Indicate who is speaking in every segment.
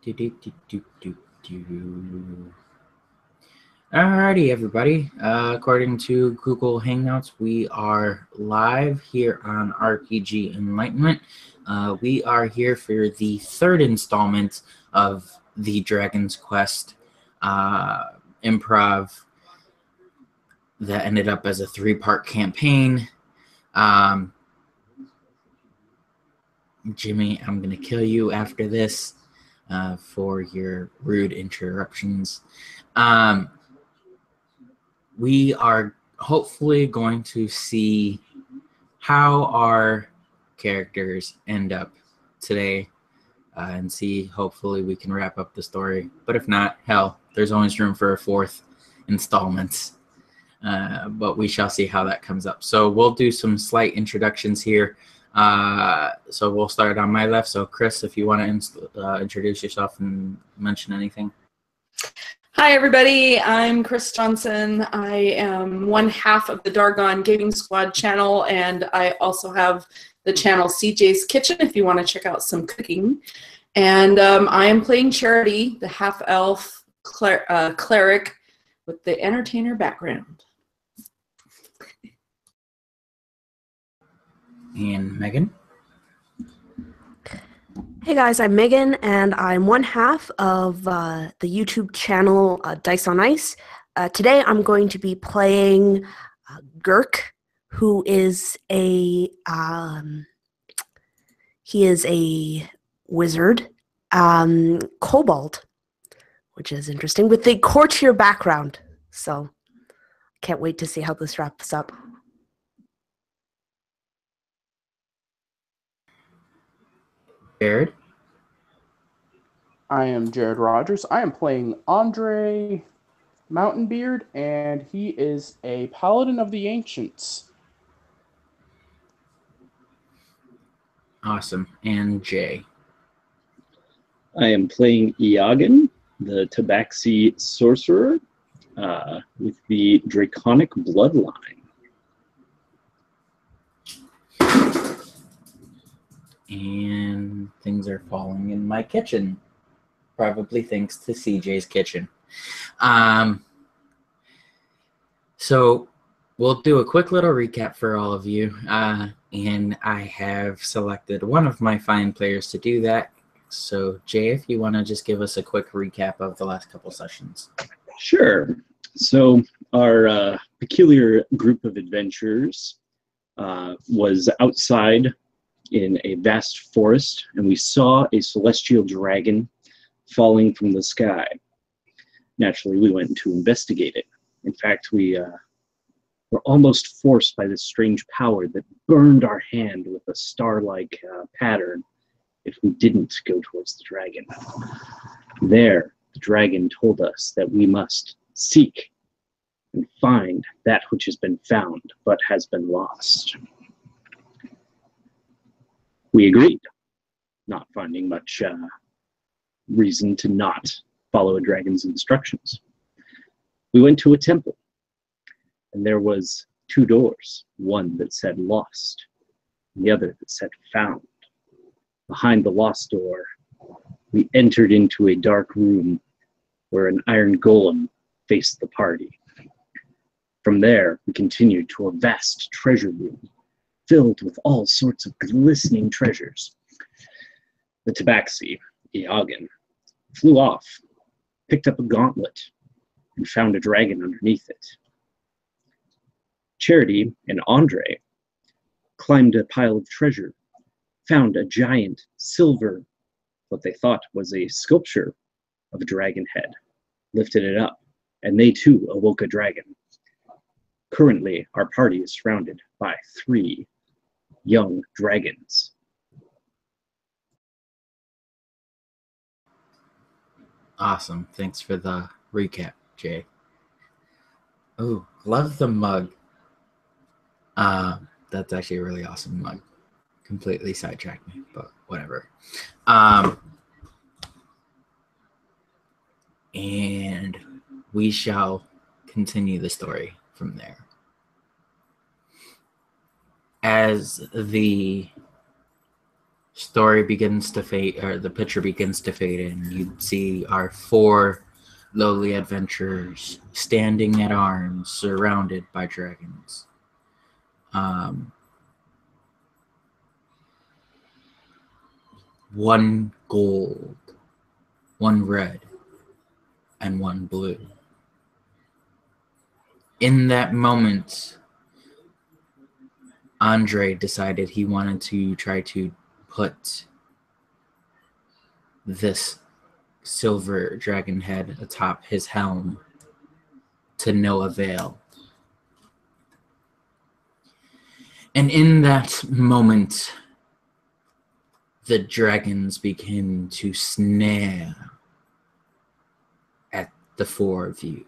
Speaker 1: Do, do, do, do, do, do. Alrighty, everybody. According to Google Hangouts, we are live here on RPG Enlightenment. We are here for the third installment of the Dragon's Quest improv that ended up as a 3-part campaign. Jimmy, I'm going to kill you after this for your rude interruptions. We are hopefully going to see how our characters end up today and see, hopefully we can wrap up the story. But if not, hell, there's always room for a 4th installment. But we shall see how that comes up. So we'll do some slight introductions here. So we'll start on my left. So Chris, if you want to introduce yourself and mention anything.
Speaker 2: Hi, everybody. I'm Chris Johnson. I am one half of the Dargon Gaming Squad channel, and I also have the channel CJ's Kitchen if you want to check out some cooking. And I am playing Charity, the half-elf cleric with the entertainer background.
Speaker 1: And Megan.
Speaker 3: Hey guys, I'm Megan, and I'm one half of the YouTube channel Dice on Ice. Today I'm going to be playing Girk, who is a wizard, kobold, which is interesting, with the courtier background. So can't wait to see how this wraps up.
Speaker 1: Jared.
Speaker 4: I am Jared Rogers. I am playing Andre Mountainbeard, and he is a paladin of the ancients.
Speaker 1: Awesome. And Jay.
Speaker 5: I am playing Iagan, the Tabaxi sorcerer, with the Draconic bloodline.
Speaker 1: And things are falling in my kitchen. Probably thanks to CJ's Kitchen. So we'll do a quick little recap for all of you. And I have selected one of my fine players to do that. So Jay, if you want to just give us a quick recap of the last couple sessions.
Speaker 5: Sure. So our peculiar group of adventurers was outside in a vast forest, and we saw a celestial dragon falling from the sky. Naturally, we went to investigate it. In fact, we were almost forced by this strange power that burned our hand with a star-like pattern if we didn't go towards the dragon. There, the dragon told us that we must seek and find that which has been found but has been lost. We agreed, not finding much reason to not follow a dragon's instructions. We went to a temple, and there was 2 doors, one that said lost, and the other that said found. Behind the lost door, we entered into a dark room where an iron golem faced the party. From there, we continued to a vast treasure room filled with all sorts of glistening treasures. The Tabaxi, Iagan, flew off, picked up a gauntlet, and found a dragon underneath it. Charity and Andre climbed a pile of treasure, found a giant silver, what they thought was a sculpture of a dragon head, lifted it up, and they too awoke a dragon. Currently, our party is surrounded by 3 young dragons.
Speaker 1: Awesome. Thanks for the recap, Jay. Oh, love the mug. That's actually a really awesome mug. Completely sidetracked me, but whatever. And we shall continue the story from there. As the story begins to fade, or the picture begins to fade in. You see our 4 lowly adventurers standing at arms, surrounded by dragons. One gold, one red, and one blue. In that moment, Andre decided he wanted to try to put this silver dragon head atop his helm, to no avail. And in that moment, the dragons begin to snare at the 4 of you,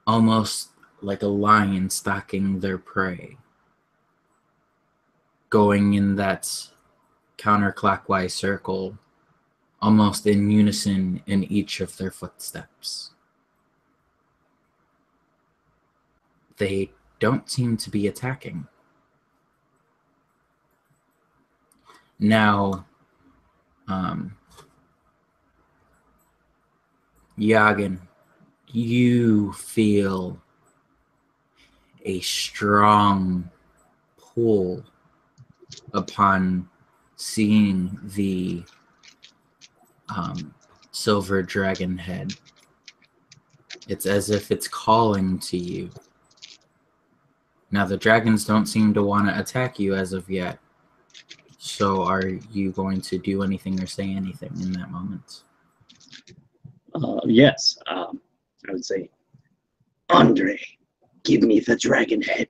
Speaker 1: almost like a lion stalking their prey, going in that counterclockwise circle, almost in unison in each of their footsteps. They don't seem to be attacking. Now, Yagan, you feel a strong pull upon seeing the silver dragon head. It's as if it's calling to you. Now, the dragons don't seem to want to attack you as of yet. So are you going to do anything or say anything in that moment?
Speaker 5: Yes. I would say, Andre, give me the dragon head.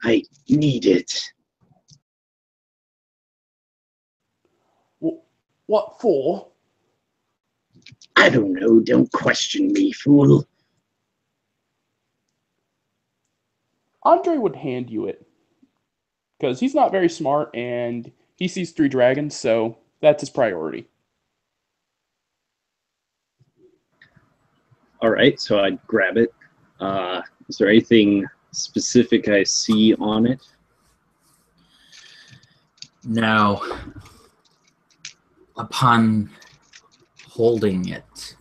Speaker 5: I need it.
Speaker 4: What for?
Speaker 5: I don't know. Don't question me, fool.
Speaker 4: Andre would hand you it. Because he's not very smart, and he sees 3 dragons, so that's his priority.
Speaker 5: All right, so I'd grab it. Is there anything specific I see on it?
Speaker 1: Now, upon holding it,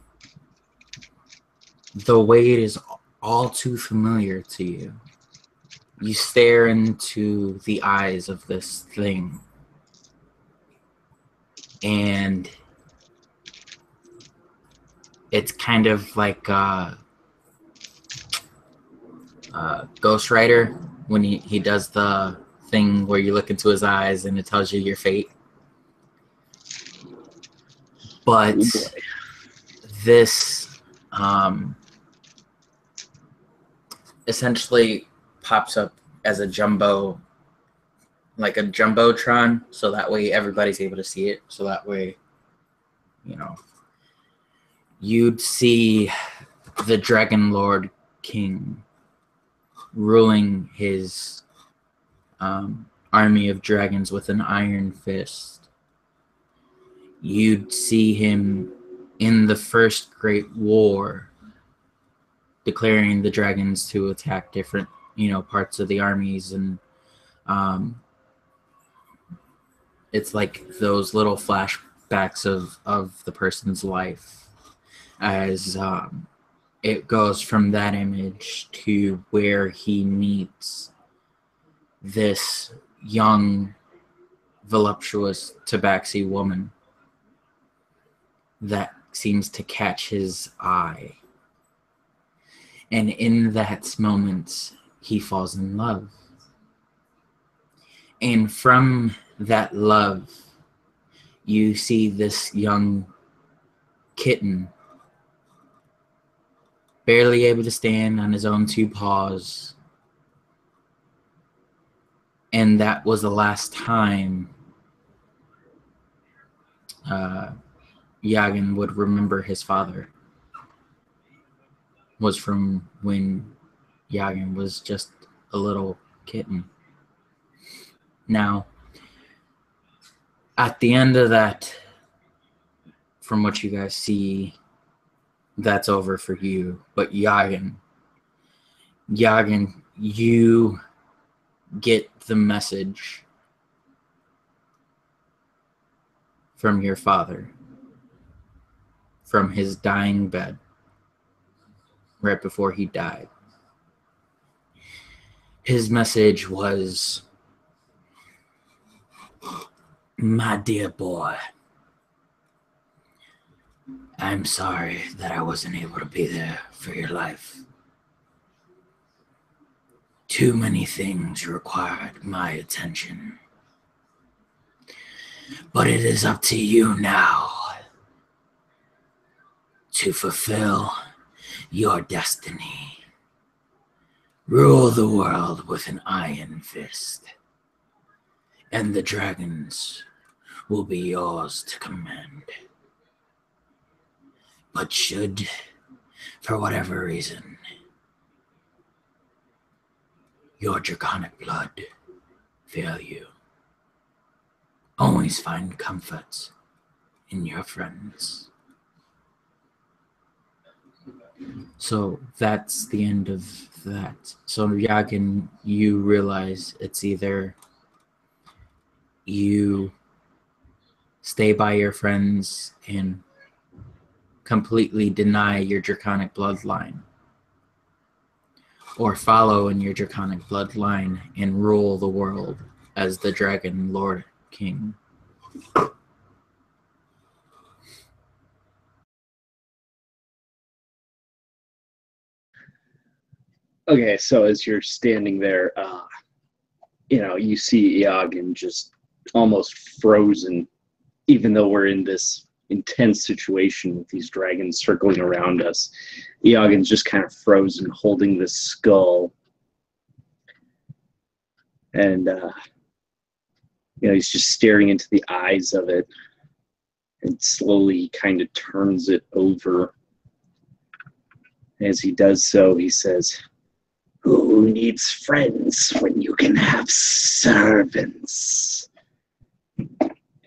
Speaker 1: the weight is all too familiar to you. You stare into the eyes of this thing, and it's kind of like Ghost Rider when he does the thing where you look into his eyes and it tells you your fate. But this essentially pops up as a jumbo, like a jumbotron, so that way everybody's able to see it. So that way, you know, you'd see the Dragon Lord King ruling his army of dragons with an iron fist. You'd see him in the First Great War declaring the dragons to attack different, parts of the armies, and it's like those little flashbacks of the person's life as it goes from that image to where he meets this young, voluptuous tabaxi woman that seems to catch his eye. And in that moment, he falls in love. And from that love, you see this young kitten, barely able to stand on his own 2 paws. And that was the last time Yagan would remember his father. Was from when Yagan was just a little kitten. Now, at the end of that, from what you guys see, that's over for you. But Yagan, you get the message from your father, from his dying bed, right before he died. His message was, "My dear boy, I'm sorry that I wasn't able to be there for your life. Too many things required my attention. But it is up to you now to fulfill your destiny. Rule the world with an iron fist, and the dragons will be yours to command. But should, for whatever reason, your draconic blood fail you, always find comfort in your friends." So that's the end of that. So Yagin, you realize it's either you stay by your friends and completely deny your draconic bloodline, or follow in your draconic bloodline and rule the world as the Dragon Lord King.
Speaker 5: Okay, so as you're standing there, you see Eoghan just almost frozen, even though we're in this intense situation with these dragons circling around us. Eoghan's just kind of frozen, holding this skull. And, he's just staring into the eyes of it and slowly kind of turns it over. As he does so, he says, "Who needs friends when you can have servants?"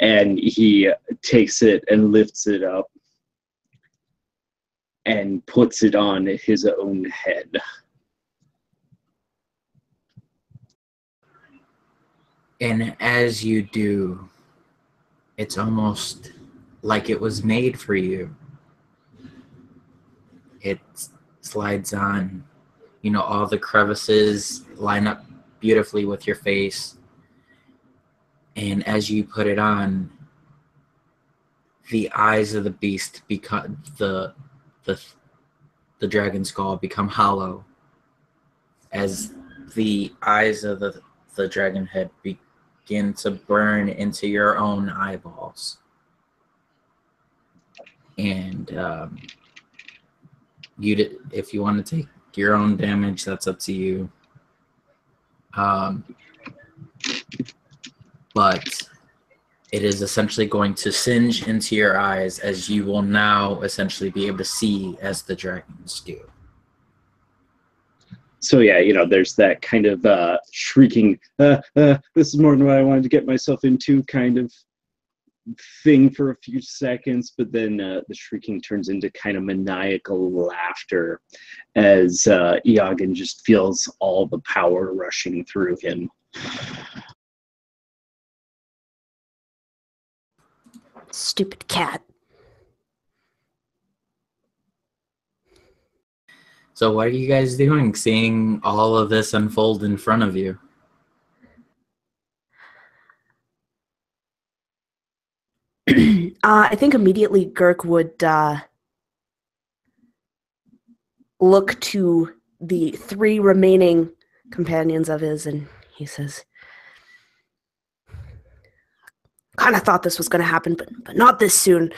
Speaker 5: And he takes it and lifts it up and puts it on his own head.
Speaker 1: And as you do, it's almost like it was made for you. It slides on. All the crevices line up beautifully with your face. And as you put it on, the eyes of the beast become the dragon skull become hollow as the eyes of the dragon head begin to burn into your own eyeballs. And if you want to take your own damage, that's up to you. But it is essentially going to singe into your eyes, as you will now essentially be able to see as the dragons do.
Speaker 5: So yeah, there's that kind of shrieking, this is more than what I wanted to get myself into kind of thing for a few seconds, but then the shrieking turns into kind of maniacal laughter as Eoghan just feels all the power rushing through him.
Speaker 3: Stupid cat.
Speaker 1: So what are you guys doing, seeing all of this unfold in front of you?
Speaker 3: I think immediately Girk would look to the 3 remaining companions of his, and he says, "Kind of thought this was going to happen, but not this soon."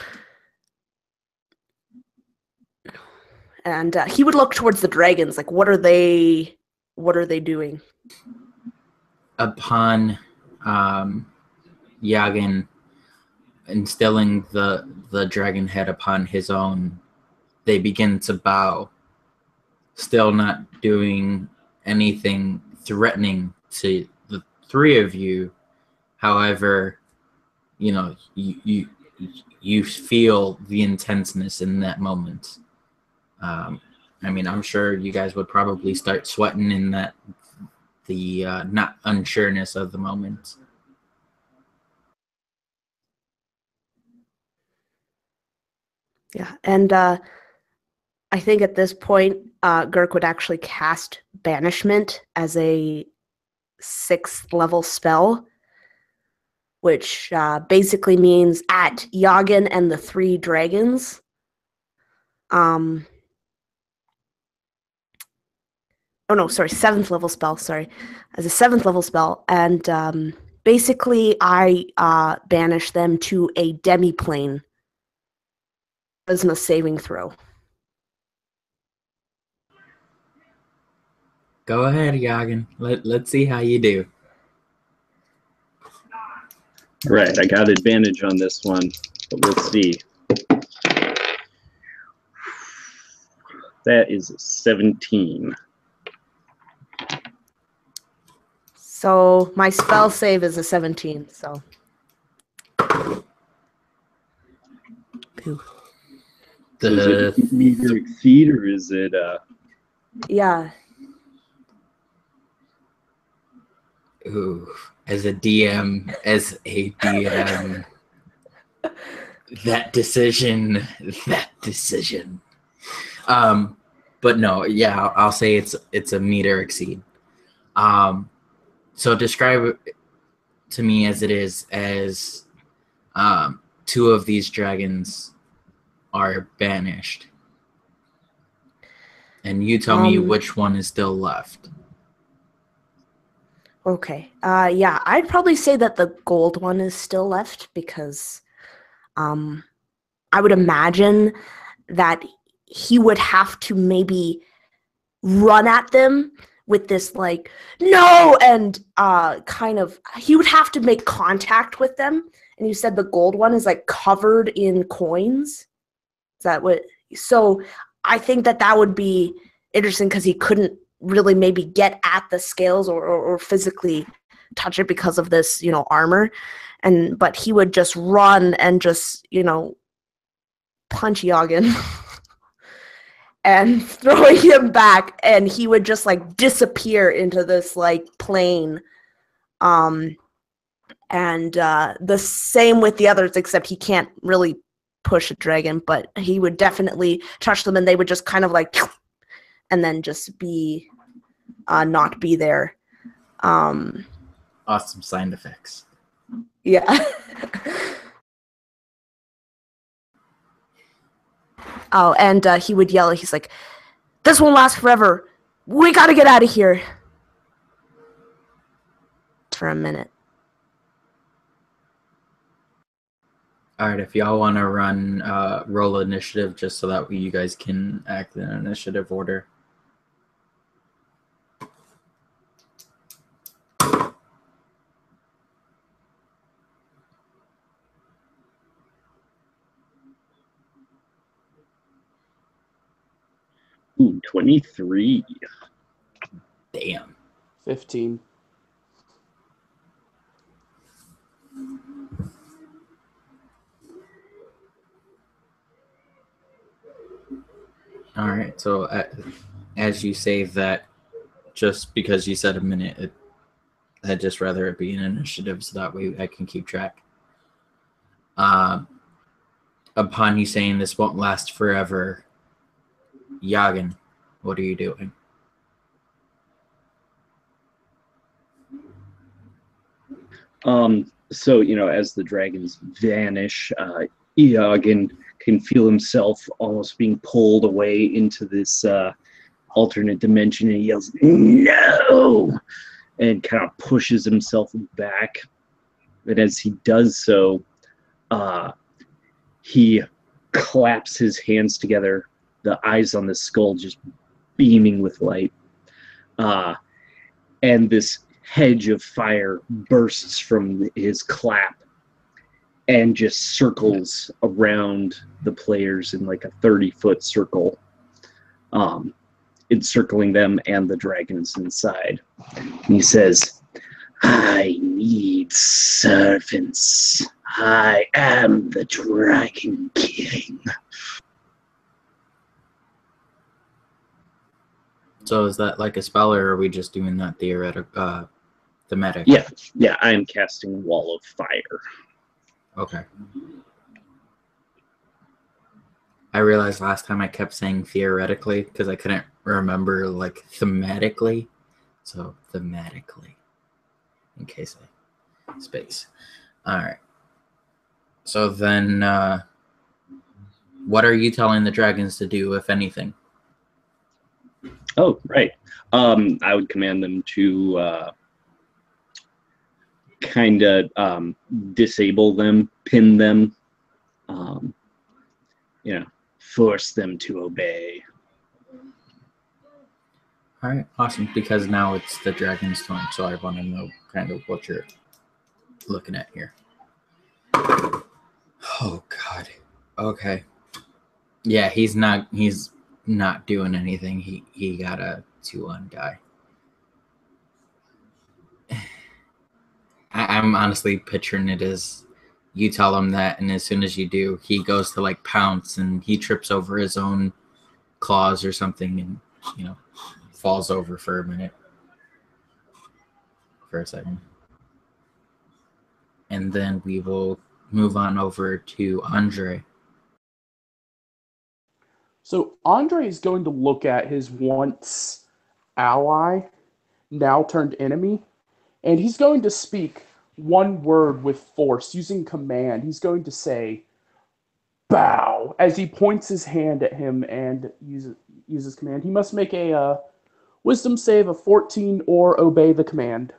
Speaker 3: And he would look towards the dragons, like, what are they doing?
Speaker 1: Upon Yagin instilling the dragon head upon his own, they begin to bow, still not doing anything threatening to the 3 of you. However, you feel the intenseness in that moment. I'm sure you guys would probably start sweating in the not unsureness of the moment.
Speaker 3: Yeah, and I think at this point, Girk would actually cast Banishment as a 6th level spell, which basically means at Yagin and the 3 dragons. Oh no, sorry, 7th level spell, sorry. As a 7th level spell, and basically I banish them to a demi-plane. Charisma saving throw.
Speaker 1: Go ahead, Yagan. Let's see how you do.
Speaker 5: Right, I got advantage on this one, but we'll see. That is 17.
Speaker 3: So my spell save is a 17, so. Pooh.
Speaker 5: So is it meter exceed or is it
Speaker 3: Yeah.
Speaker 1: Ooh, as a DM, that decision. But no, yeah, I'll say it's a meter exceed. So describe it to me as it is, as 2 of these dragons are banished, and you tell me which one is still left.
Speaker 3: Okay. Yeah, I'd probably say that the gold one is still left because I would imagine that he would have to maybe run at them with this like no, and kind of he would have to make contact with them. And you said the gold one is like covered in coins. Is that what? So I think that would be interesting because he couldn't really maybe get at the scales or physically touch it because of this, armor. But he would just run and just, punch Yagin and throwing him back, and he would just like disappear into this like plane. And the same with the others, except he can't really push a dragon, but he would definitely touch them and they would just kind of like and then just be not be there.
Speaker 1: Awesome sound effects.
Speaker 3: Yeah. Oh, and he would yell, he's like, this won't last forever. We gotta get out of here. For a minute.
Speaker 1: All right, if y'all want to run roll initiative, just so that you guys can act in initiative order.
Speaker 5: Ooh, 23.
Speaker 1: Damn.
Speaker 4: 15.
Speaker 1: All right, so as you say that, just because you said a minute, I'd just rather it be an initiative so that way I can keep track. Upon you saying this won't last forever, Yagan, what are you doing?
Speaker 5: So, as the dragons vanish, Yagan can feel himself almost being pulled away into this alternate dimension, and he yells, "No!" and kind of pushes himself back. And as he does so, he claps his hands together, the eyes on the skull just beaming with light. And this hedge of fire bursts from his clap and just circles around the players in like a 30-foot circle, encircling them and the dragons inside. And he says, I need servants. I am the Dragon King.
Speaker 1: So is that like a spell, or are we just doing that theoretic, thematic?
Speaker 5: Yeah, I am casting Wall of Fire.
Speaker 1: Okay. I realized last time I kept saying theoretically because I couldn't remember like thematically. So thematically, in case I space. All right. So then, what are you telling the dragons to do, if anything?
Speaker 5: Oh, right. I would command them to kind of disable them, pin them, force them to obey.
Speaker 1: All right, awesome. Because now it's the dragon's turn, so I want to know kind of what you're looking at here. Oh God. Okay. Yeah, he's not doing anything. He got a 2-1 die. I'm honestly picturing it as you tell him that, and as soon as you do, he goes to like pounce and he trips over his own claws or something and falls over for a minute. For a second. And then we will move on over to Andre.
Speaker 4: So Andre is going to look at his once ally, now turned enemy, and he's going to speak one word with force using command. He's going to say, "Bow," as he points his hand at him and uses command. He must make a wisdom save of 14 or obey the command.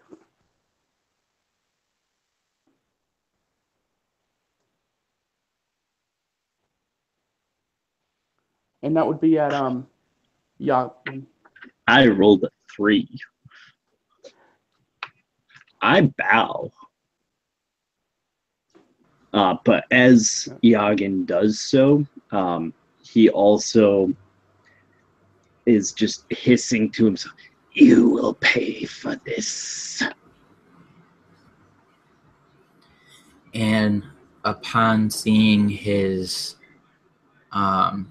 Speaker 4: And that would be at yeah.
Speaker 5: I rolled a 3. I bow. But as Yagan does so, he also is just hissing to himself, "You will pay for this."
Speaker 1: And upon seeing his, I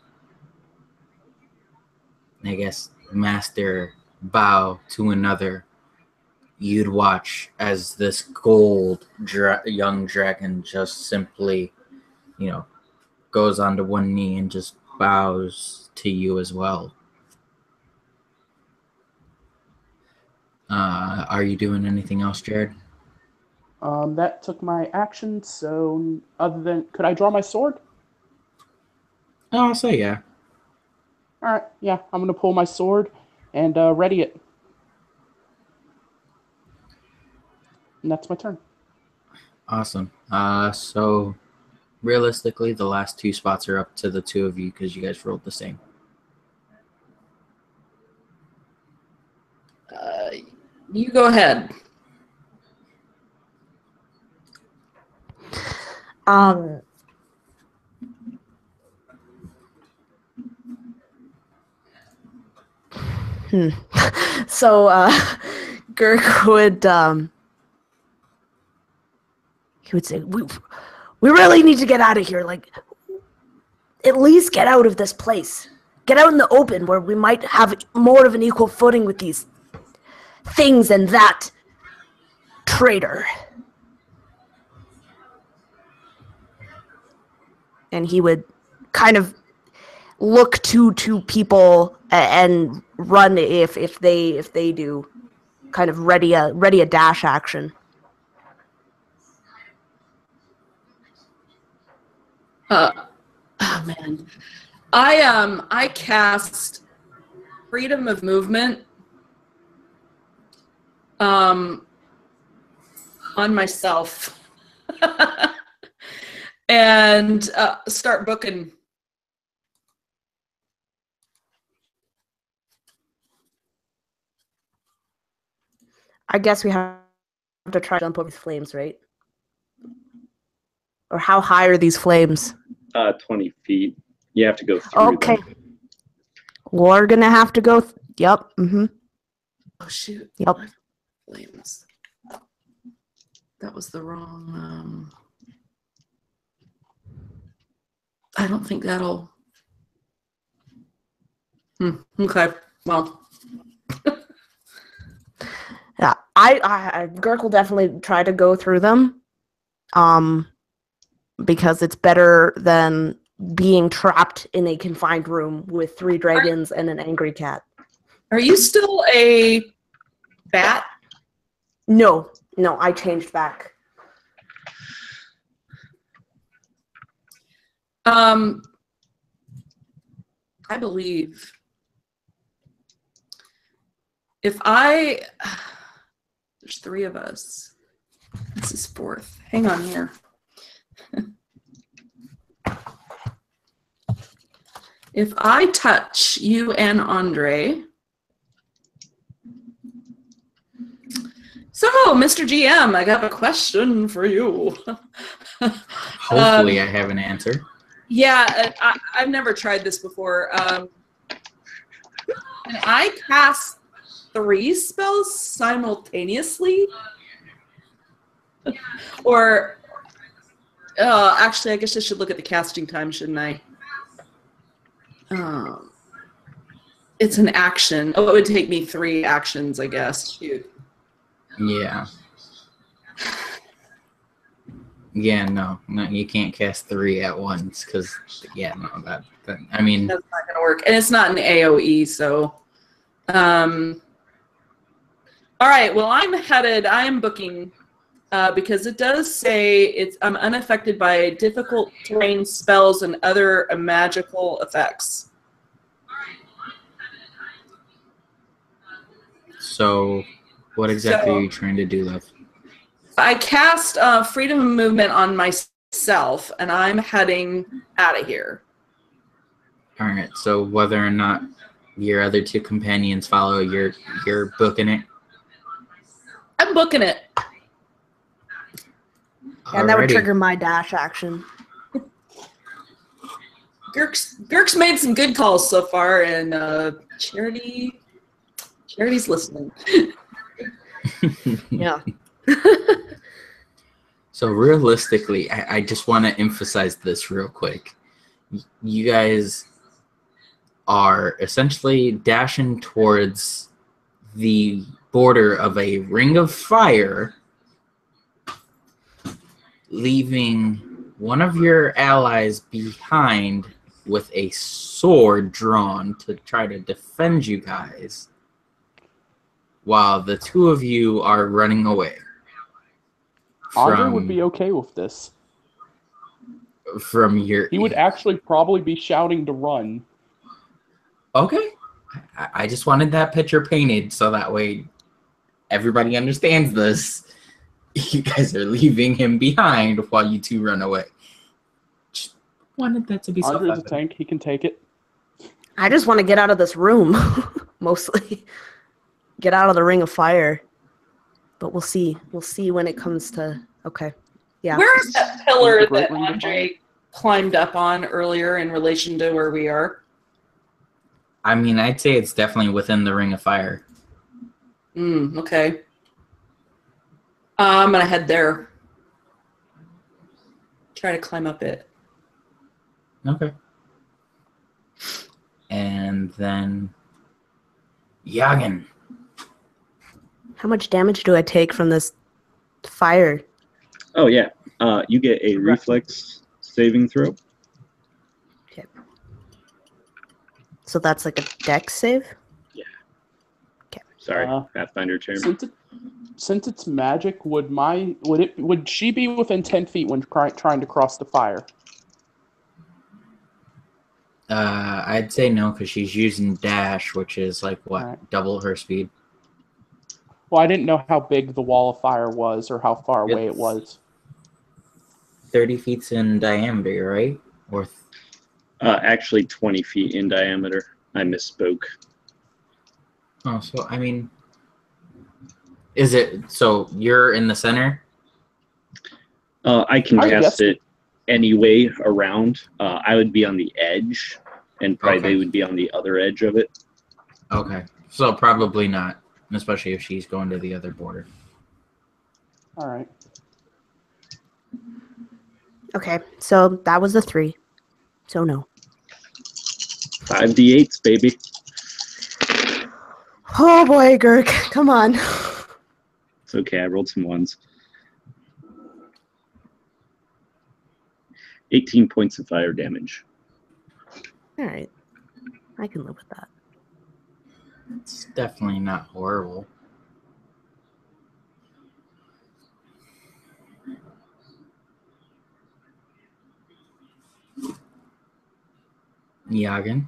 Speaker 1: guess, master bow to another, you'd watch as this gold young dragon just simply, goes onto one knee and just bows to you as well. Are you doing anything else, Jared?
Speaker 4: That took my action, so other than... Could I draw my sword?
Speaker 1: Oh, I'll say yeah.
Speaker 4: Alright, yeah, I'm going to pull my sword and ready it. And that's my turn.
Speaker 1: Awesome. So realistically, the last 2 spots are up to the 2 of you because you guys rolled the same.
Speaker 2: You go ahead.
Speaker 3: So Girk would he would say, we really need to get out of here. Like, at least get out of this place. Get out in the open where we might have more of an equal footing with these things and that traitor. And he would kind of look to people and run if they do, kind of ready a dash action.
Speaker 2: Oh man, I cast freedom of movement on myself and start booking.
Speaker 3: I guess we have to try to jump over these flames, right? Or how high are these flames?
Speaker 5: 20 feet. You have to go through
Speaker 3: Okay.
Speaker 5: them.
Speaker 3: We're gonna have to go. Yep. Mm-hmm.
Speaker 2: Oh shoot.
Speaker 3: Yep.
Speaker 2: Flames. That was the wrong. I don't think that'll. Okay. Well.
Speaker 3: Yeah, Girk will definitely try to go through them, because it's better than being trapped in a confined room with 3 dragons and an angry cat.
Speaker 2: Are you still a bat?
Speaker 3: No, I changed back.
Speaker 2: I believe if I there's 3 of us. This is 4th. Hang on here. If I touch you and Andre. So, Mr. GM, I got a question for you.
Speaker 1: Hopefully I have an answer.
Speaker 2: Yeah, I've never tried this before. Can I cast 3 spells simultaneously? Or, actually, I guess I should look at the casting time, shouldn't I? It's an action. Oh, it would take me 3 actions, I guess. Shoot.
Speaker 1: Yeah. Yeah, no, you can't cast 3 at once because, yeah, no, that I mean,
Speaker 2: That's not going to work. And it's not an AoE, so. All right, well, I'm booking because it does say I'm unaffected by difficult terrain spells and other magical effects.
Speaker 1: so what exactly are you trying to do, love?
Speaker 2: I cast freedom of movement on myself, and I'm heading out of here.
Speaker 1: All right, so whether or not your other 2 companions follow, you're booking it?
Speaker 2: I'm booking it.
Speaker 3: And that would
Speaker 1: Alrighty.
Speaker 3: trigger my dash action.
Speaker 2: Girk's made some good calls so far, and Charity's listening.
Speaker 3: Yeah.
Speaker 1: So realistically, I just want to emphasize this real quick. You guys are essentially dashing towards the border of a ring of fire, leaving one of your allies behind with a sword drawn to try to defend you guys, while the 2 of you are running away.
Speaker 4: Andre would be okay with this.
Speaker 1: From your...
Speaker 4: He would actually probably be shouting to run.
Speaker 1: Okay. I just wanted that picture painted so that way everybody understands this. You guys are leaving him behind while you 2 run away. Just wanted that to be
Speaker 4: Andre's a tank. He can take it.
Speaker 3: I just want to get out of this room, mostly. Get out of the ring of fire. But we'll see. We'll see when it comes to... Okay. Yeah.
Speaker 2: Where's that pillar
Speaker 4: Great
Speaker 2: that
Speaker 4: ring of
Speaker 2: Andre climbed up on earlier in relation to where we are?
Speaker 1: I mean, I'd say it's definitely within the ring of fire.
Speaker 2: Okay. I'm going to head there. Try to climb up it.
Speaker 1: Okay. And then... Yagen.
Speaker 3: How much damage do I take from this fire?
Speaker 5: Oh, yeah. You get a reflex saving throw.
Speaker 3: Okay. So that's like a dex save?
Speaker 5: Yeah.
Speaker 3: Okay.
Speaker 5: Sorry, Pathfinder term.
Speaker 4: Since it's magic, would she be within 10 feet when trying to cross the fire?
Speaker 1: I'd say no, because she's using dash, which is like, what,
Speaker 4: Right.
Speaker 1: double her speed?
Speaker 4: Well, I didn't know how big the wall of fire was or how far away it was.
Speaker 1: 30 feet in diameter, right? Or
Speaker 5: Actually 20 feet in diameter. I misspoke.
Speaker 1: oh, so I mean, is it so you're in the center?
Speaker 5: I can
Speaker 4: I
Speaker 5: cast
Speaker 4: guess-
Speaker 5: it any way around. I would be on the edge, and probably
Speaker 1: Okay.
Speaker 5: they would be on the other edge of it.
Speaker 1: Okay, so probably not, especially if she's going to the other border.
Speaker 4: All right.
Speaker 3: Okay, so that was a 3. So no.
Speaker 5: 5d8s, baby.
Speaker 3: Oh boy, Girk, come on.
Speaker 5: It's okay. I rolled some ones. 18 points of fire damage.
Speaker 3: All right. I can live with that.
Speaker 1: It's definitely not horrible. Yagan,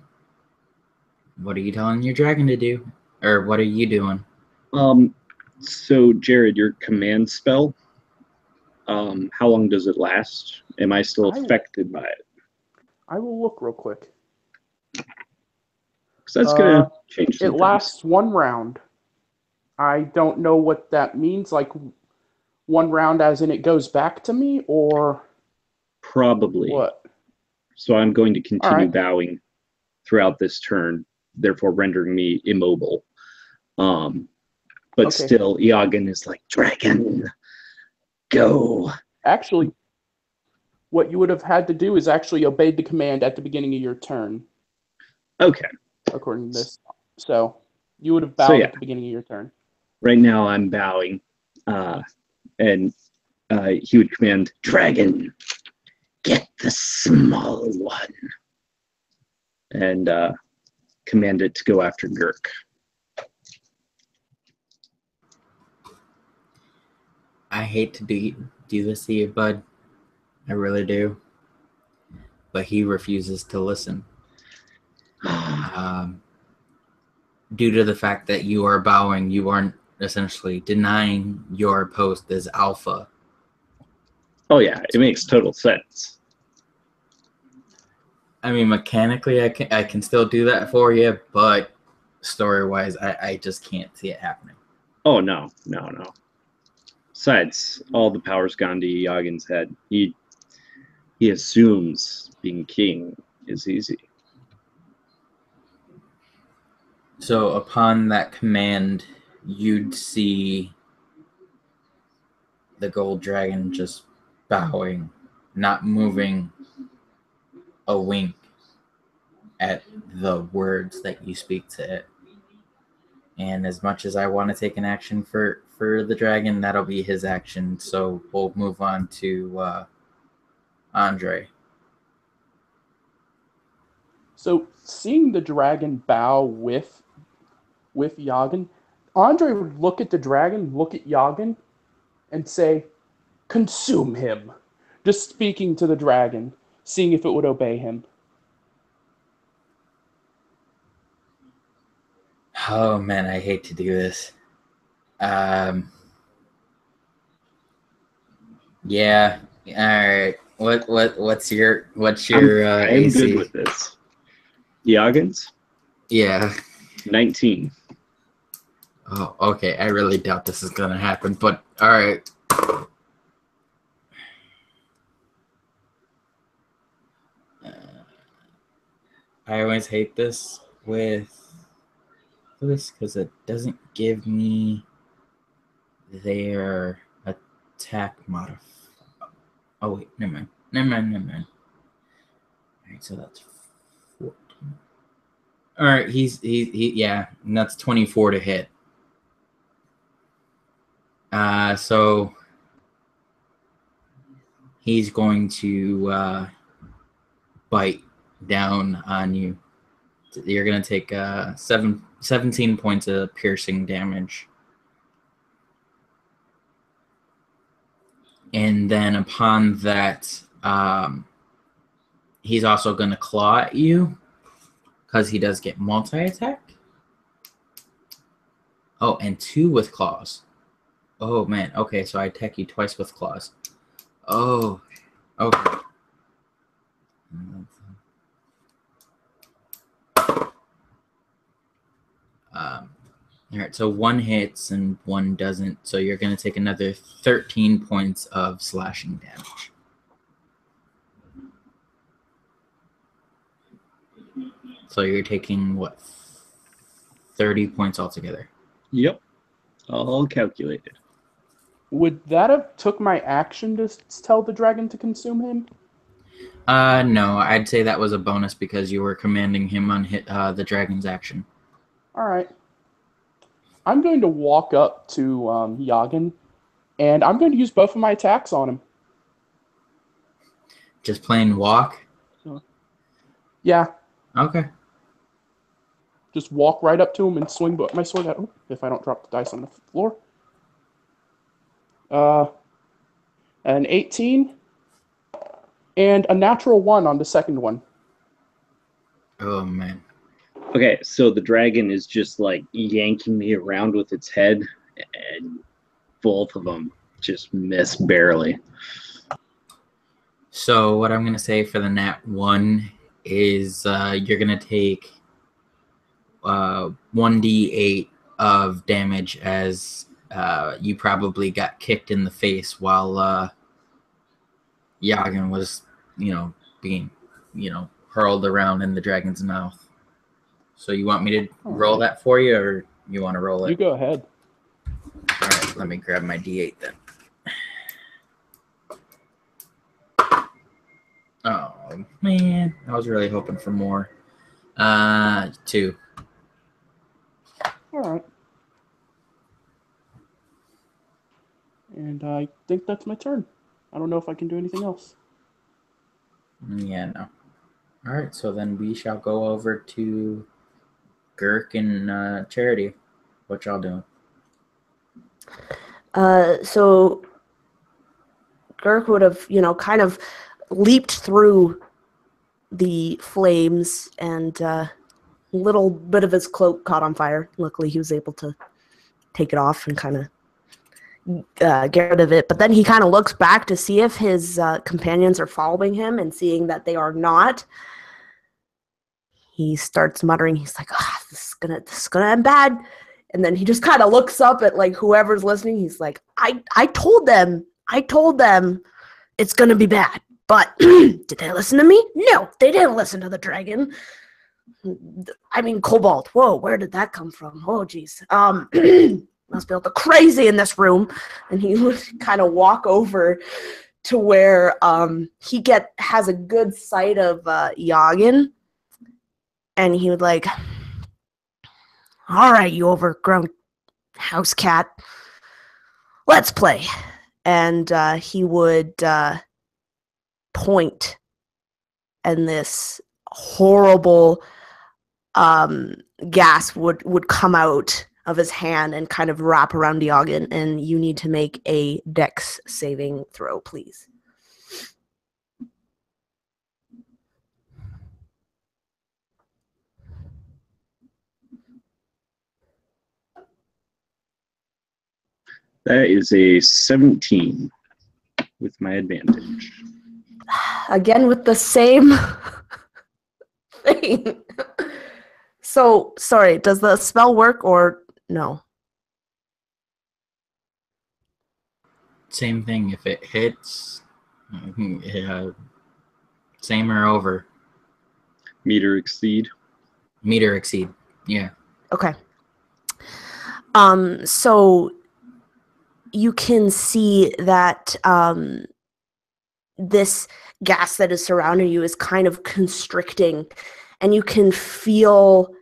Speaker 1: what are you telling your dragon to do? Or what are you doing?
Speaker 5: So Jared, your command spell, how long does it last? Am I still affected by it?
Speaker 4: I will look real quick.
Speaker 5: Because that's going to change some
Speaker 4: It
Speaker 5: things.
Speaker 4: lasts 1 round. I don't know what that means. Like 1 round as in it goes back to me, or
Speaker 5: Probably.
Speaker 4: what?
Speaker 5: So I'm going to continue
Speaker 4: right.
Speaker 5: bowing throughout this turn, therefore rendering me immobile. But
Speaker 4: Okay.
Speaker 5: still, Iagan is like, dragon, go.
Speaker 4: Actually, what you would have had to do is actually obey the command at the beginning of your turn,
Speaker 5: Okay.
Speaker 4: according to this. So you would have bowed at the beginning of your turn.
Speaker 5: Right now I'm bowing, and he would command, dragon, get the small one, and command it to go after Gurk.
Speaker 1: I hate to do this to you, bud. I really do. But he refuses to listen. Due to the fact that you are bowing, you are essentially denying your post as alpha.
Speaker 5: Oh yeah, it makes total sense.
Speaker 1: I mean, mechanically, I can still do that for you, but story-wise, I just can't see it happening.
Speaker 5: Oh no. Besides, all the power's gone to Yagin's head. He assumes being king is easy.
Speaker 1: So upon that command, you'd see the gold dragon just bowing, not moving a wink at the words that you speak to it. And as much as I want to take an action for the dragon, that'll be his action. So we'll move on to Andre.
Speaker 4: So seeing the dragon bow with Yagan, Andre would look at the dragon, look at Yagan, and say, consume him. Just speaking to the dragon, seeing if it would obey him.
Speaker 1: Oh man, I hate to do this. Yeah. All right. What's your
Speaker 5: I'm
Speaker 1: AC?
Speaker 5: good with this. Yagin's?
Speaker 1: Yeah.
Speaker 5: 19.
Speaker 1: Oh, okay. I really doubt this is gonna happen, but all right. I always hate this with this because it doesn't give me their attack modifier. Oh wait, never mind. All right, so that's 14. All right, he yeah, and that's 24 to hit. So he's going to bite down on you. You're going to take 17 points of piercing damage. And then upon that, he's also going to claw at you because he does get multi-attack. Oh, and 2 with claws. Oh, man. Okay, so I attack you twice with claws. Oh, okay. All right, so 1 hits and 1 doesn't. So you're going to take another 13 points of slashing damage. So you're taking, what, 30 points altogether?
Speaker 5: Yep. All calculated.
Speaker 4: Would that have took my action to tell the dragon to consume him?
Speaker 1: No, I'd say that was a bonus because you were commanding him on the dragon's action.
Speaker 4: All right. I'm going to walk up to Yagan, and I'm going to use both of my attacks on him.
Speaker 1: Just plain walk?
Speaker 4: Yeah,
Speaker 1: Okay.
Speaker 4: just walk right up to him and swing my sword at him if I don't drop the dice on the floor. An 18 and a natural 1 on the second one.
Speaker 1: Oh, man.
Speaker 5: Okay, so the dragon is just like yanking me around with its head, and both of them just miss barely.
Speaker 1: So what I'm going to say for the nat 1 is you're going to take 1d8 of damage as you probably got kicked in the face while Yagan was, being, hurled around in the dragon's mouth. So you want me to roll that for you, or you want to roll it?
Speaker 4: You go ahead.
Speaker 1: All right, let me grab my d8 then. Oh, man. I was really hoping for more. 2.
Speaker 4: All right. And I think that's my turn. I don't know if I can do anything else.
Speaker 1: Yeah, no. All right, so then we shall go over to Girk and Charity. What y'all doing?
Speaker 3: So Girk would have, kind of leaped through the flames, and a little bit of his cloak caught on fire. Luckily, he was able to take it off and kind of get rid of it. But then he kind of looks back to see if his companions are following him, and seeing that they are not, he starts muttering. He's like, this is gonna end bad. And then he just kind of looks up at like whoever's listening. He's like, I told them it's gonna be bad. But did they listen to me? No, they didn't listen to the dragon. I mean, Cobalt. Whoa, where did that come from? Oh, geez. Must be all the crazy in this room. And he would kind of walk over to where he has a good sight of Yagan. And he would like, all right, you overgrown house cat, let's play. And he would point, and this horrible gas would come out of his hand and kind of wrap around Yagan, and you need to make a dex saving throw, please.
Speaker 5: That is a 17 with my advantage.
Speaker 3: Again with the same thing. So, sorry, does the spell work or no?
Speaker 1: Same thing. If it hits, same or over.
Speaker 5: Meet or exceed.
Speaker 1: Meet or exceed. Yeah.
Speaker 3: Okay. So you can see that this gas that is surrounding you is kind of constricting, and you can feel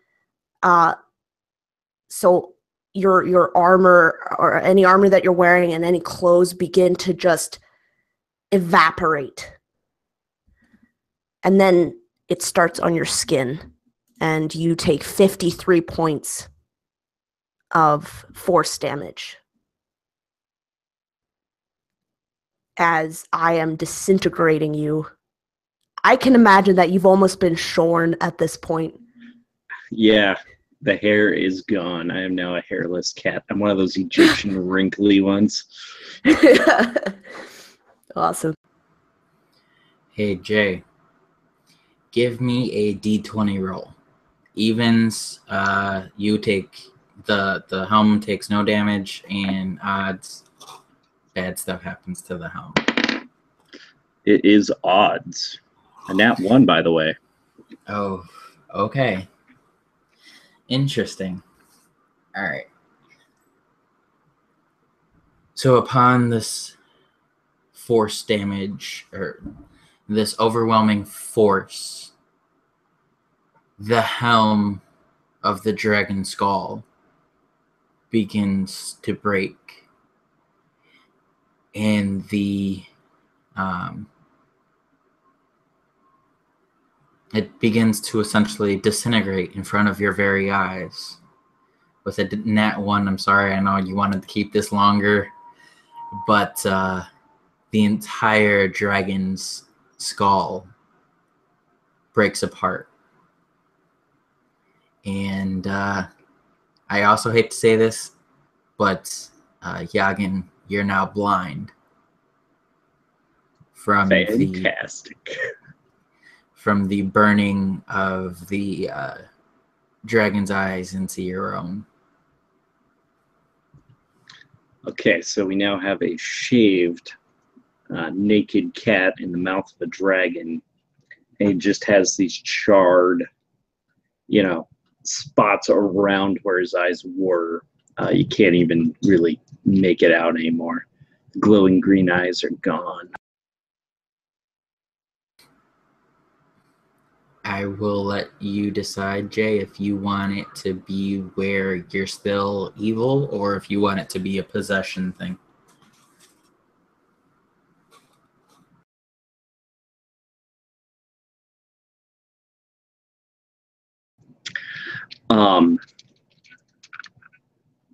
Speaker 3: so your armor, or any armor that you're wearing, and any clothes begin to just evaporate. And then it starts on your skin, and you take 53 points of force damage as I am disintegrating you. I can imagine that you've almost been shorn at this point.
Speaker 5: Yeah, the hair is gone. I am now a hairless cat. I'm one of those Egyptian wrinkly ones.
Speaker 3: Awesome.
Speaker 1: Hey, Jay. Give me a d20 roll. Evens, you take the helm takes no damage, and odds, bad stuff happens to the helm.
Speaker 5: It is odds. A nat 1, by the way.
Speaker 1: Oh, okay. Interesting. All right. So upon this force damage, or this overwhelming force, the helm of the dragon skull begins to break, and the it begins to essentially disintegrate in front of your very eyes. With a nat 1, I'm sorry, I know you wanted to keep this longer, but the entire dragon's skull breaks apart. And I also hate to say this, but Yagin, you're now blind from
Speaker 5: Fantastic.
Speaker 1: from the burning of the dragon's eyes into your own.
Speaker 5: Okay, so we now have a shaved, naked cat in the mouth of a dragon, and he just has these charred, spots around where his eyes were. You can't even really make it out anymore. The glowing green eyes are gone.
Speaker 1: I will let you decide, Jay, if you want it to be where you're still evil or if you want it to be a possession thing.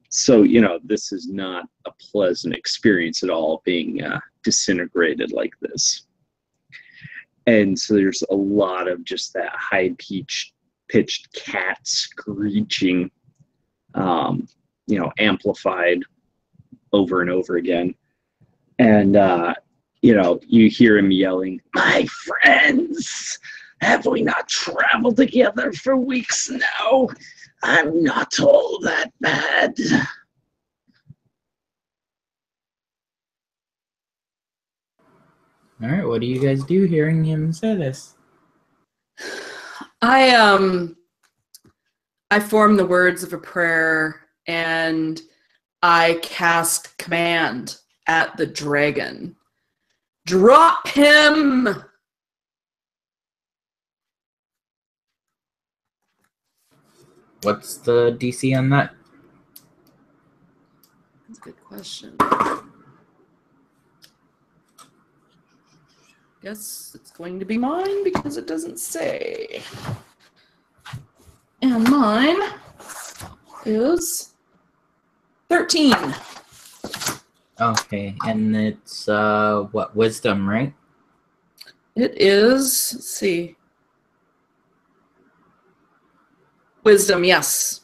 Speaker 5: So, this is not a pleasant experience at all, being disintegrated like this. And so there's a lot of just that high-pitched cat screeching, amplified over and over again. And, you hear him yelling, "My friends, have we not traveled together for weeks now? I'm not all that bad."
Speaker 1: All right, what do you guys do hearing him say this?
Speaker 2: I form the words of a prayer and I cast command at the dragon. Drop him!
Speaker 1: What's the DC on that?
Speaker 2: That's a good question. Guess it's going to be mine because it doesn't say. And mine is 13.
Speaker 1: Okay, and it's what, wisdom, right?
Speaker 2: It is, let's see. Wisdom, yes.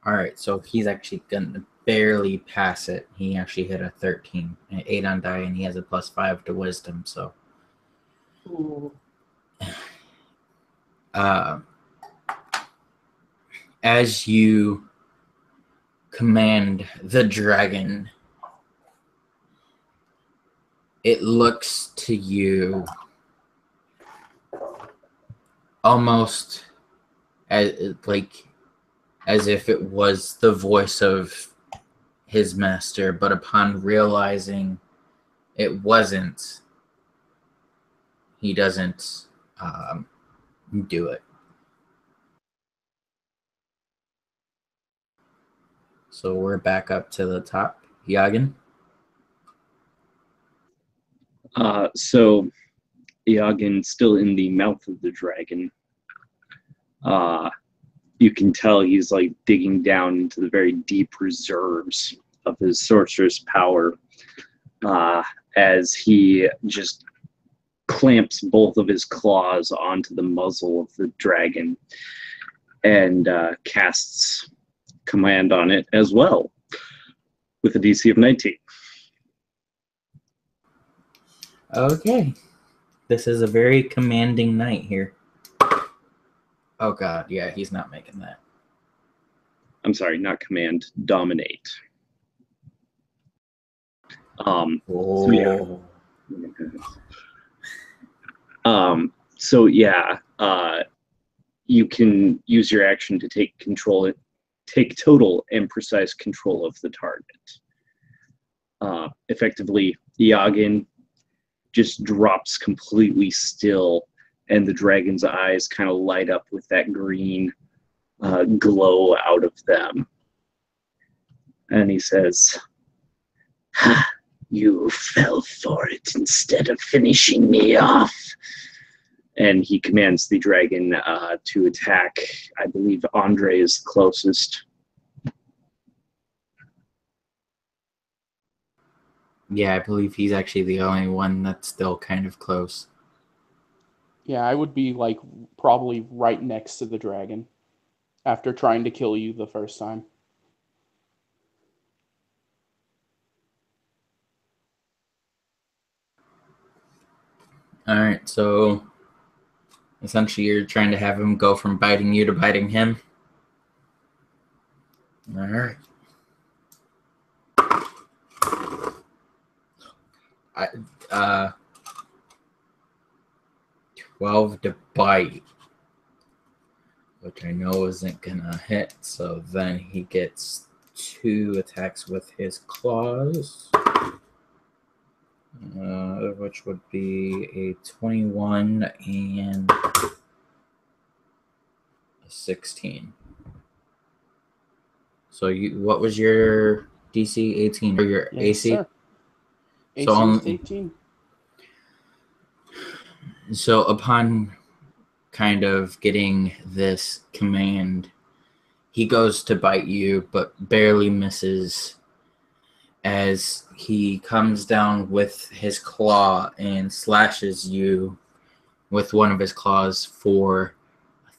Speaker 1: All right, so he's actually gonna barely pass it. He actually hit a 13, an 8 on die, and he has a +5 to wisdom. So,
Speaker 2: Ooh.
Speaker 1: As you command the dragon, it looks to you almost as if it was the voice of his master, but upon realizing it wasn't, he doesn't do it. So we're back up to the top. Yagin?
Speaker 5: So Yagin, still in the mouth of the dragon, you can tell he's like digging down into the very deep reserves of his sorcerer's power, as he just clamps both of his claws onto the muzzle of the dragon and casts command on it as well with a DC of 19.
Speaker 1: Okay. This is a very commanding knight here. Oh god, yeah, he's not making that.
Speaker 5: I'm sorry, not command, dominate. So yeah, you can use your action to take total and precise control of the target. Effectively, Yagin just drops completely still, and the dragon's eyes kind of light up with that green glow out of them. And he says, "Ha! You fell for it instead of finishing me off. And he commands the dragon to attack. I believe Andre is closest.
Speaker 1: Yeah, I believe he's actually the only one that's still kind of close.
Speaker 4: Yeah, I would be like probably right next to the dragon after trying to kill you the first time.
Speaker 1: All right, so essentially you're trying to have him go from biting you to biting him. All right. 12 to bite, which I know isn't gonna hit. So then he gets 2 attacks with his claws, which would be a 21 and a 16. So what was your DC? 18 or your
Speaker 4: Yes,
Speaker 1: AC?
Speaker 4: sir.
Speaker 1: So
Speaker 4: AC is 18.
Speaker 1: So upon kind of getting this command, he goes to bite you, but barely misses as he comes down with his claw and slashes you with one of his claws for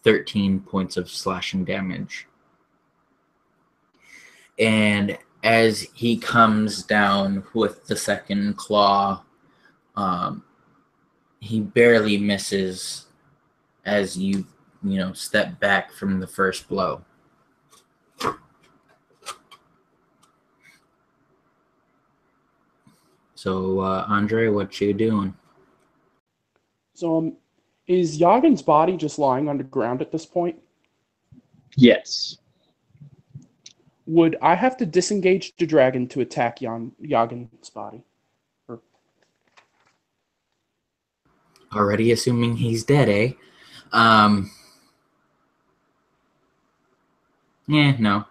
Speaker 1: 13 points of slashing damage. And as he comes down with the second claw, he barely misses as you step back from the first blow. So, Andre, what you doing?
Speaker 4: So, is Yagin's body just lying on the ground at this point?
Speaker 5: Yes.
Speaker 4: Would I have to disengage the dragon to attack Yagin's body?
Speaker 1: Already assuming he's dead, eh? Yeah, no.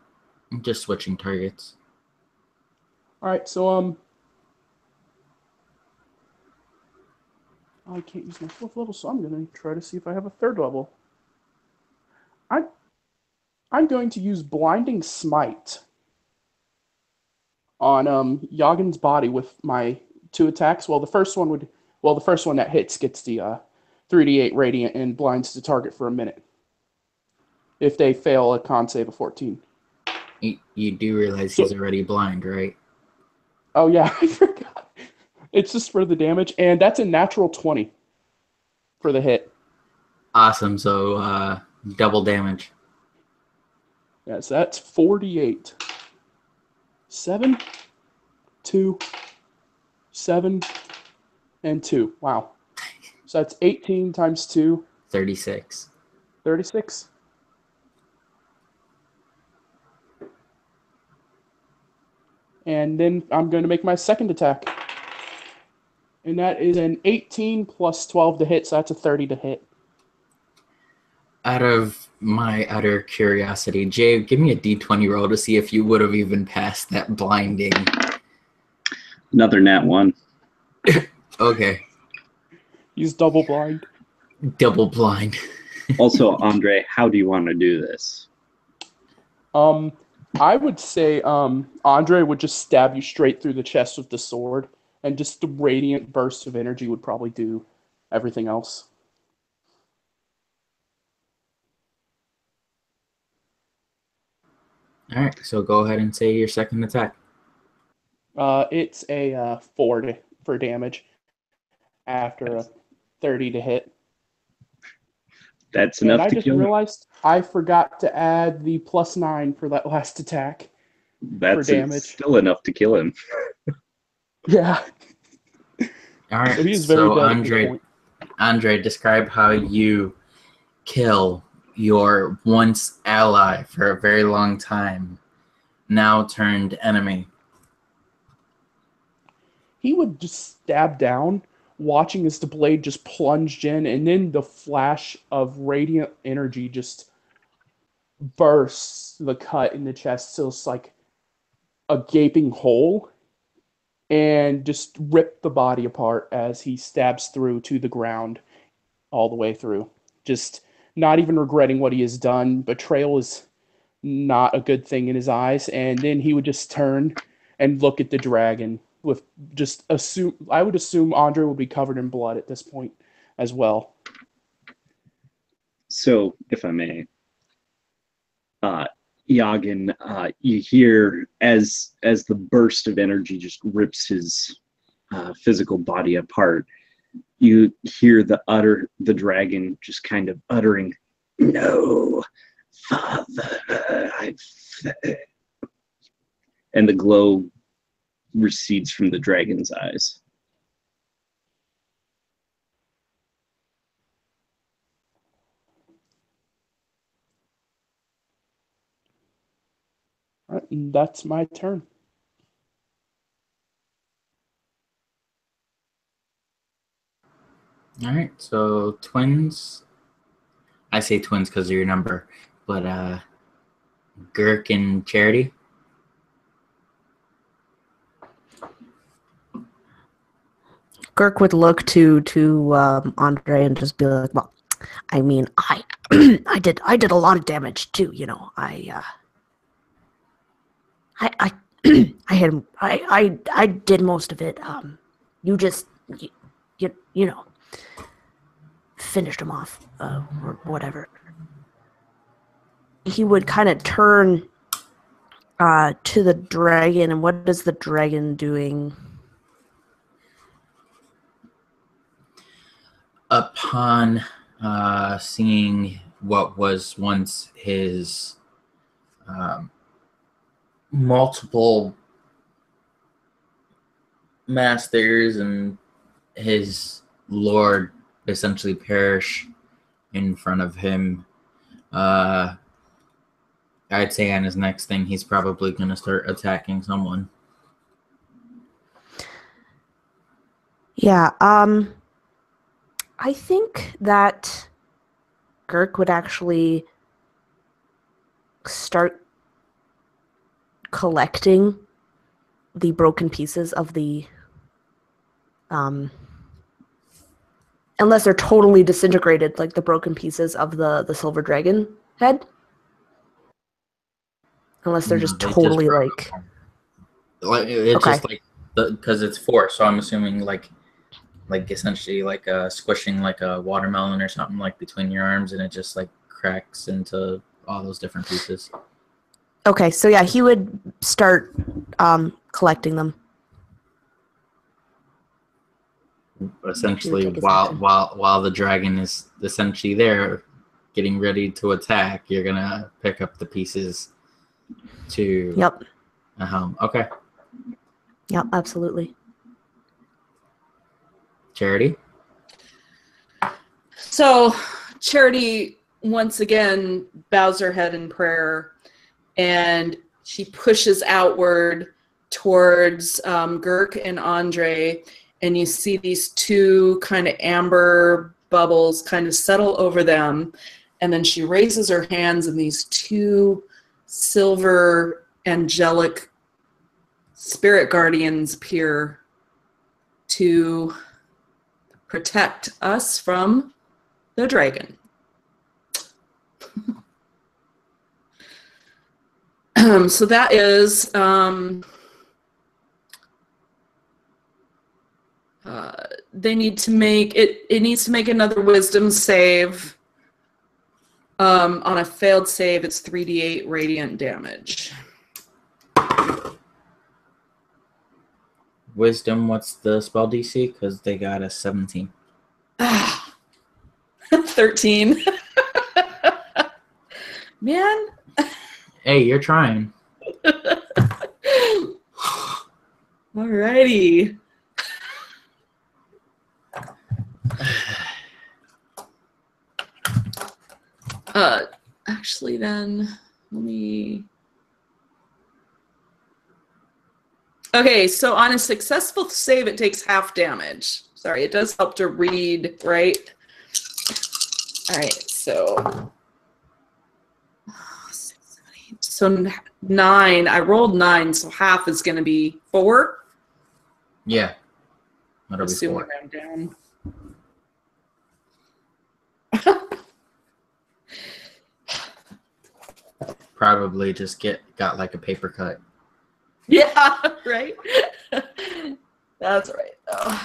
Speaker 1: I'm just switching targets.
Speaker 4: All right, so I can't use my 4th level, so I'm going to try to see if I have a 3rd level. I'm going to use Blinding Smite on Yagin's body with my 2 attacks. Well, the first one that hits gets the 3d8 radiant and blinds the target for a minute. If they fail a con save of 14.
Speaker 1: You do realize he's already blind, right?
Speaker 4: Oh yeah, I forgot. It's just for the damage, and that's a natural 20 for the hit.
Speaker 1: Awesome. So double damage.
Speaker 4: Yes, that's 48. 7, 2, 7, and 2. Wow. So that's 18 times 2.
Speaker 1: 36.
Speaker 4: 36. And then I'm going to make my second attack. And that is an 18 plus 12 to hit, so that's a 30 to hit.
Speaker 1: Out of my utter curiosity, Jay, give me a d20 roll to see if you would have even passed that blinding.
Speaker 5: Another nat 1.
Speaker 1: Okay.
Speaker 4: He's double blind.
Speaker 1: Double blind.
Speaker 5: Also, Andre, how do you want to do this?
Speaker 4: I would say Andre would just stab you straight through the chest with the sword, and just the radiant burst of energy would probably do everything else.
Speaker 1: All right, so go ahead and say your second attack.
Speaker 4: It's a 4 for damage after a 30 to hit.
Speaker 5: That's enough
Speaker 4: and I
Speaker 5: to
Speaker 4: just
Speaker 5: kill him.
Speaker 4: realized I forgot to add the +9 for that last attack.
Speaker 5: That's
Speaker 4: for damage.
Speaker 5: still enough to kill him.
Speaker 4: Yeah.
Speaker 1: All right,
Speaker 4: So he is very dead at this point.
Speaker 1: Andre, describe how you kill your once ally for a very long time, now turned enemy.
Speaker 4: He would just stab down, watching as the blade just plunged in, and then the flash of radiant energy just bursts the cut in the chest, so it's like a gaping hole, and just rip the body apart as he stabs through to the ground all the way through. Just not even regretting what he has done. Betrayal is not a good thing in his eyes. And then he would just turn and look at the dragon with just assume. I would assume Andre would be covered in blood at this point as well.
Speaker 5: So, if I may, Yagin, you hear as the burst of energy just rips his physical body apart. You hear the dragon just kind of uttering, "No, Father," and the glow recedes from the dragon's eyes.
Speaker 4: All right, and that's my turn.
Speaker 1: All right, so twins. I say twins because of your number, but Girk and Charity.
Speaker 3: Girk would look to Andre and just be like, "Well, I mean, I I did a lot of damage too. You know, I I hit him. I did most of it. You just you know finished him off or whatever." He would kind of turn to the dragon, and what is the dragon doing?
Speaker 1: Upon seeing what was once his multiple masters and his lord essentially perish in front of him, I'd say on his next thing, he's probably going to start attacking someone.
Speaker 3: Yeah, I think that Girk would actually start collecting the broken pieces of the unless they're totally disintegrated, like the broken pieces of the silver dragon head. Unless they're just totally like
Speaker 1: it's
Speaker 3: okay.
Speaker 1: just like because it's four, so I'm assuming like essentially like squishing like a watermelon or something like between your arms, and it just like cracks into all those different pieces.
Speaker 3: Okay, so yeah, he would start collecting them.
Speaker 1: Essentially, while the dragon is essentially there, getting ready to attack, you're gonna pick up the pieces to a helm. Okay.
Speaker 3: Yep, absolutely.
Speaker 1: Charity?
Speaker 2: So Charity once again bows her head in prayer, and she pushes outward towards Girk and Andre, and you see these two kind of amber bubbles kind of settle over them, and then she raises her hands, and these two silver angelic spirit guardians appear to protect us from the dragon. So that is they need to make it needs to make another wisdom save. On a failed save, it's 3d8 radiant damage.
Speaker 1: Wisdom, what's the spell DC? Because they got a 17.
Speaker 2: 13. Man.
Speaker 1: Hey, you're trying.
Speaker 2: Alrighty. Actually then, let me... Okay, so on a successful save, it takes half damage. Sorry, it does help to read, right? All right, so 9. I rolled 9, so half is going to be 4.
Speaker 1: Yeah, that'll be 4.
Speaker 2: Assuming I'm down.
Speaker 1: probably just got like a paper cut.
Speaker 2: Yeah, right? That's right, though.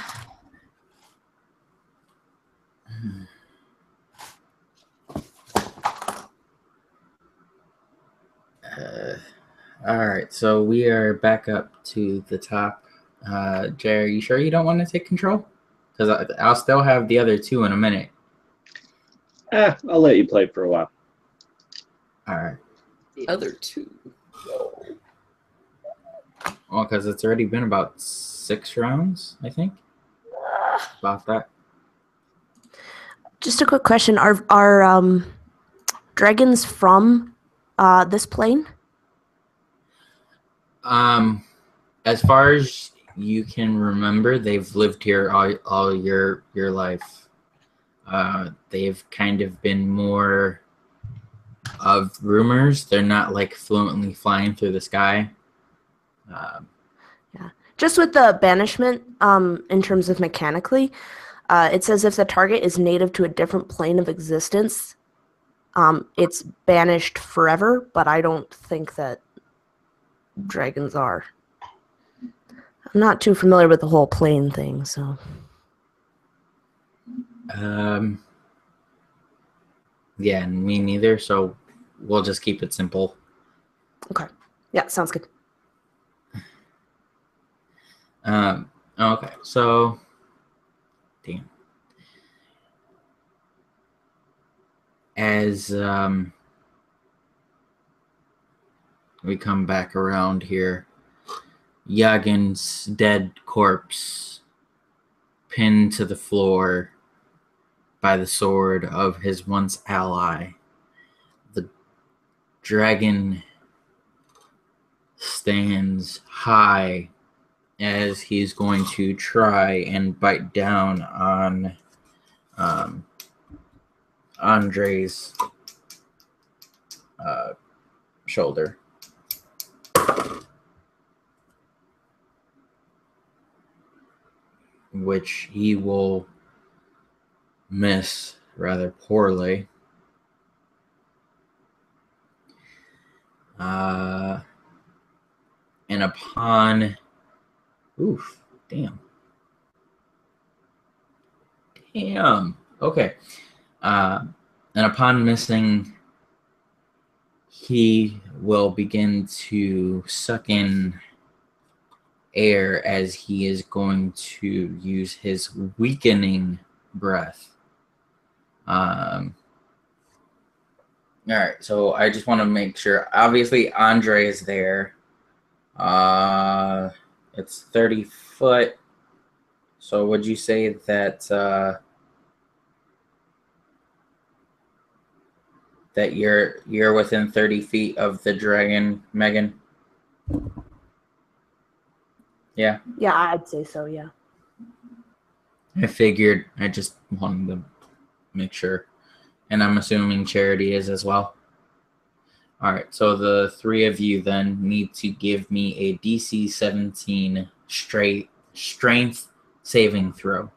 Speaker 1: All right, so we are back up to the top. Jay, are you sure you don't want to take control? Because I'll still have the other two in a minute.
Speaker 5: I'll let you play for a while.
Speaker 1: All right.
Speaker 2: The other two.
Speaker 1: Well, because it's already been about 6 rounds, I think. About that.
Speaker 3: Just a quick question: Are dragons from this plane?
Speaker 1: As far as you can remember, they've lived here all your life. They've kind of been more of rumors. They're not like fluently flying through the sky.
Speaker 3: Yeah. Just with the banishment, in terms of mechanically, it says if the target is native to a different plane of existence, it's banished forever, but I don't think that dragons are. I'm not too familiar with the whole plane thing, so.
Speaker 1: Yeah, me neither, so we'll just keep it simple.
Speaker 3: Okay. Yeah, sounds good.
Speaker 1: Okay, so damn. As we come back around here, Yagin's dead corpse pinned to the floor by the sword of his once ally. The dragon stands high as he's going to try and bite down on Andre's shoulder. Which he will miss rather poorly. And upon... Oof, damn. Damn. Okay. And upon missing, he will begin to suck in air as he is going to use his weakening breath. All right, so I just want to make sure. Obviously, Andre is there. It's 30 foot. So would you say that that you're within 30 feet of the dragon, Megan? Yeah.
Speaker 3: Yeah, I'd say so, yeah.
Speaker 1: I figured. I just wanted to make sure. And I'm assuming Charity is as well. All right, so the three of you then need to give me a DC 17 strength saving throw.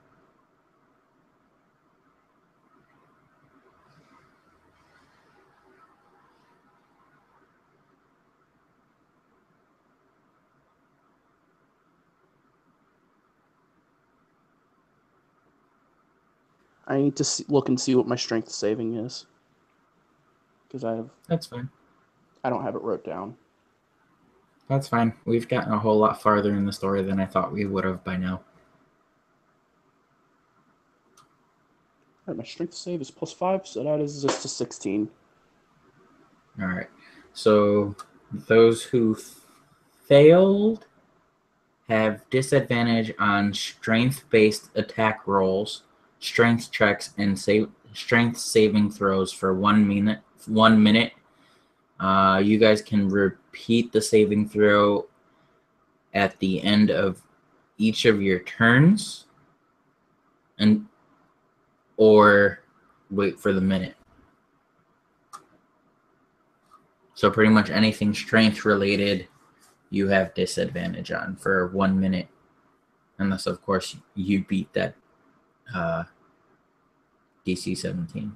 Speaker 4: I need to look and see what my strength saving is. Because
Speaker 1: That's fine.
Speaker 4: I don't have it wrote down.
Speaker 1: That's fine. We've gotten a whole lot farther in the story than I thought we would have by now.
Speaker 4: All right, my strength save is +5, so that is just a 16.
Speaker 1: All right. So those who failed have disadvantage on strength-based attack rolls, strength checks, and strength saving throws for 1 minute. 1 minute. You guys can repeat the saving throw at the end of each of your turns, or wait for the minute. So pretty much anything strength related, you have disadvantage on for 1 minute, unless of course you beat that DC 17.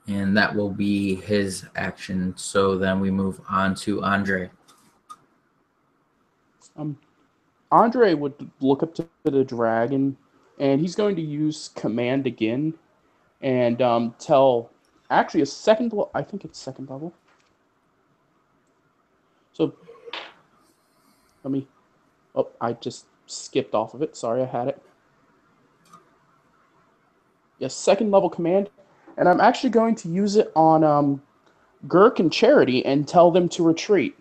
Speaker 1: And that will be his action. So then we move on to Andre.
Speaker 4: Andre would look up to the dragon, and he's going to use command again, and tell. Actually, I think it's second level. So let me. Oh, I just skipped off of it. Sorry, I had it. Yes, second level command, and I'm actually going to use it on Girk and Charity and tell them to retreat.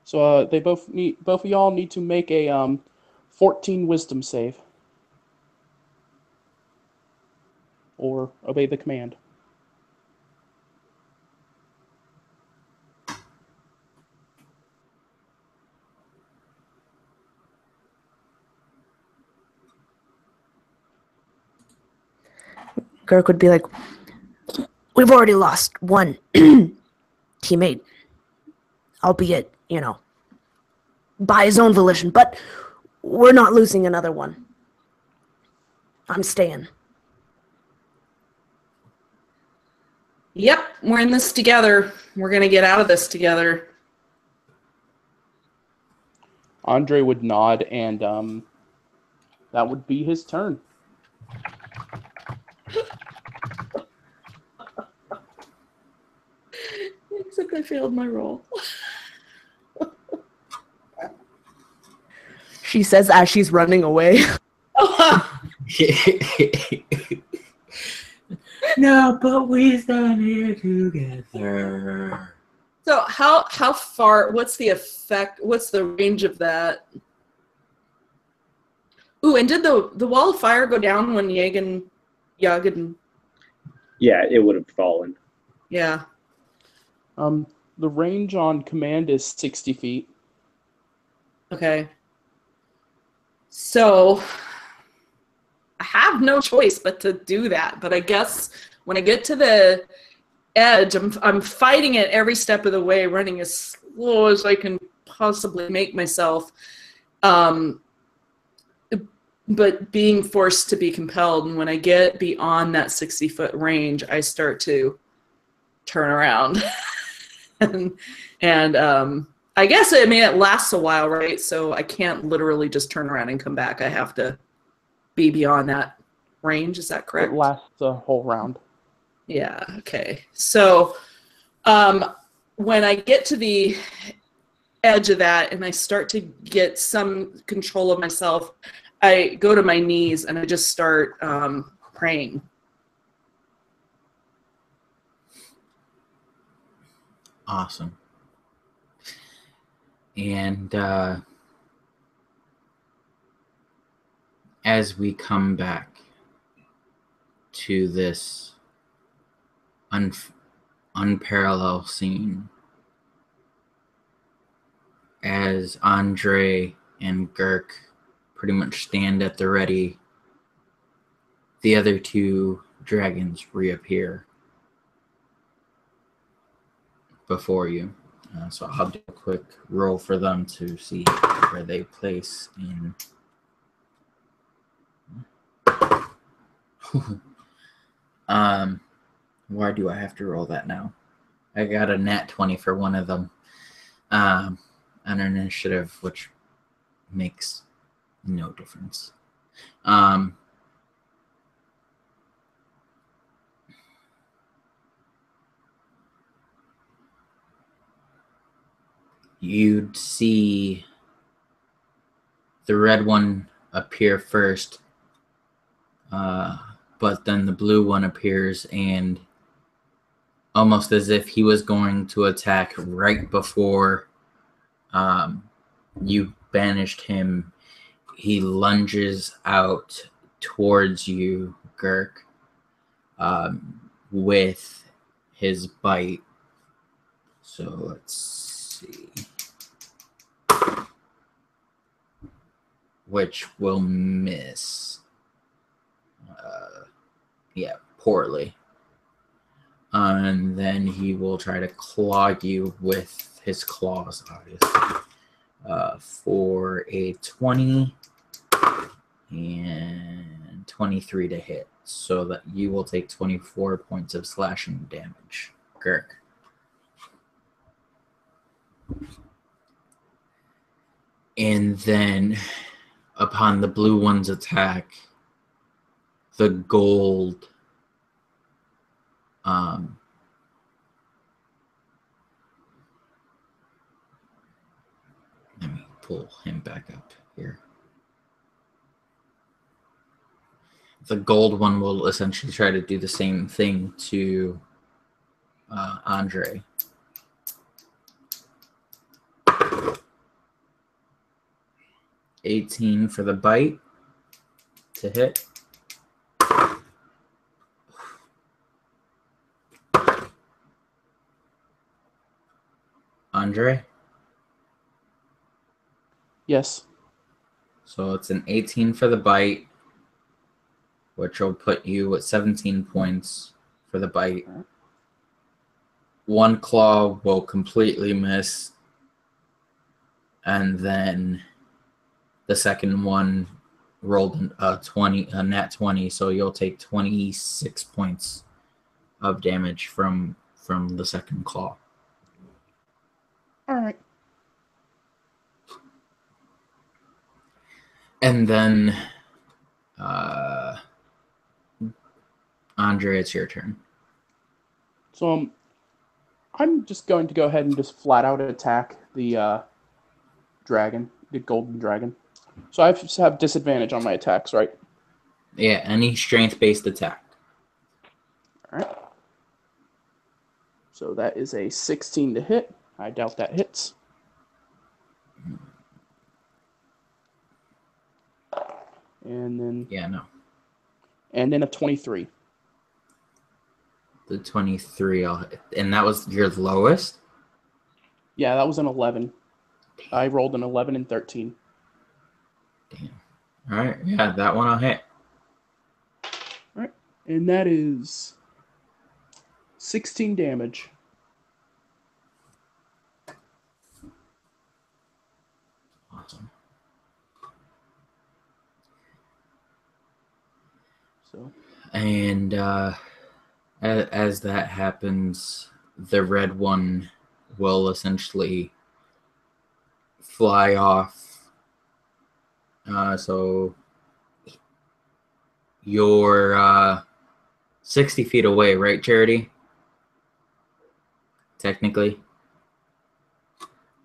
Speaker 4: So both of y'all need to make a 14 wisdom save, or obey the command.
Speaker 3: Girk would be like, we've already lost one teammate, albeit, by his own volition, but we're not losing another one. I'm staying.
Speaker 2: Yep, we're in this together. We're going to get out of this together.
Speaker 4: Andre would nod, and that would be his turn.
Speaker 2: Except I failed my roll.
Speaker 3: She says as she's running away.
Speaker 1: No, but we stand here together.
Speaker 2: So how far, what's the effect, what's the range of that? Ooh, and did the wall of fire go down when Yagan?
Speaker 5: Yeah, it would have fallen.
Speaker 2: Yeah.
Speaker 4: The range on command is 60 feet.
Speaker 2: Okay. So I have no choice but to do that. But I guess when I get to the edge, I'm fighting it every step of the way, running as slow as I can possibly make myself. But being forced to be compelled. And when I get beyond that 60-foot range, I start to turn around. and I guess it lasts a while, right? So I can't literally just turn around and come back. I have to be beyond that range. Is that correct?
Speaker 4: It lasts a whole round.
Speaker 2: Yeah. Okay. So when I get to the edge of that and I start to get some control of myself, I go to my knees and I just start praying.
Speaker 1: Awesome. And as we come back to this unparalleled scene, as Andre and Girk pretty much stand at the ready, the other two dragons reappear before you. So I'll do a quick roll for them to see where they place in. Why do I have to roll that now? I got a nat 20 for one of them. An initiative, which makes no difference. You'd see the red one appear first, but then the blue one appears, and almost as if he was going to attack right before you banished him, he lunges out towards you, Girk, with his bite. So let's see. Which will miss. Yeah, poorly. And then he will try to claw you with his claws, obviously. For a 20. And 23 to hit, so that you will take 24 points of slashing damage. Girk. And then, upon the blue one's attack, the gold let me pull him back up here. The gold one will essentially try to do the same thing to Andre. $18 for the bite to hit. Andre?
Speaker 4: Yes.
Speaker 1: So it's an 18 for the bite, which will put you at 17 points for the bite. One claw will completely miss, and then the second one rolled a nat 20, so you'll take 26 points of damage from the second claw.
Speaker 4: All right.
Speaker 1: And then, Andre, it's your turn.
Speaker 4: So I'm just going to go ahead and just flat out attack the dragon, the golden dragon. So I have disadvantage on my attacks, right?
Speaker 1: Yeah, any strength-based attack.
Speaker 4: All right. So that is a 16 to hit. I doubt that hits. And then
Speaker 1: Yeah, no.
Speaker 4: And then a 23.
Speaker 1: The 23, and that was your lowest?
Speaker 4: Yeah, that was an 11. I rolled an 11 and 13.
Speaker 1: Damn. All right, yeah, that one I'll hit.
Speaker 4: All right, and that is 16 damage.
Speaker 1: Awesome.
Speaker 4: So.
Speaker 1: And as that happens, the red one will essentially fly off. So you're 60 feet away, right, Charity? Technically.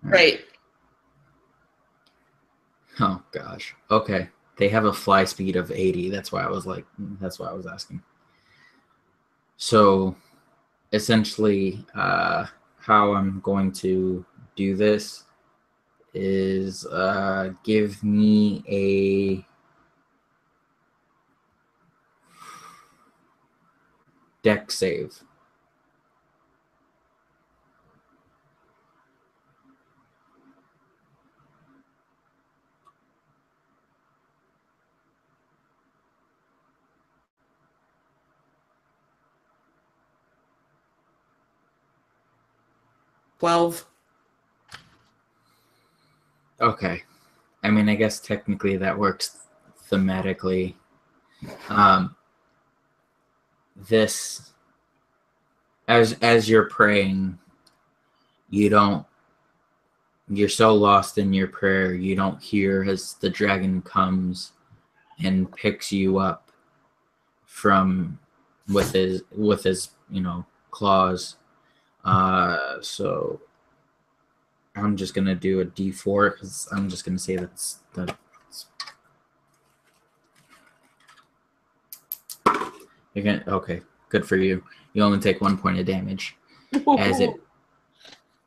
Speaker 2: Right.
Speaker 1: Oh gosh. Okay. They have a fly speed of 80. That's why I was asking. So essentially, how I'm going to do this is give me a deck save. Okay. I mean, I guess technically that works thematically. This, as you're praying, you're so lost in your prayer, you don't hear as the dragon comes and picks you up from with his claws. So I'm just gonna do a D4 because I'm just gonna say that's. Okay, good for you. You only take 1 point of damage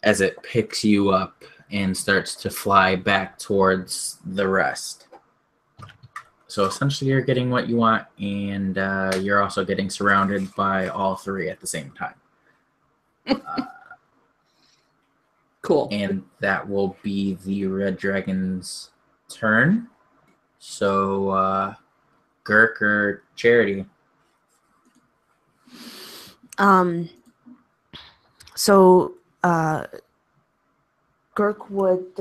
Speaker 1: as it picks you up and starts to fly back towards the rest. So essentially, you're getting what you want, and you're also getting surrounded by all three at the same time.
Speaker 2: Cool.
Speaker 1: And that will be the red dragon's turn. So, Girk or Charity?
Speaker 3: So Girk would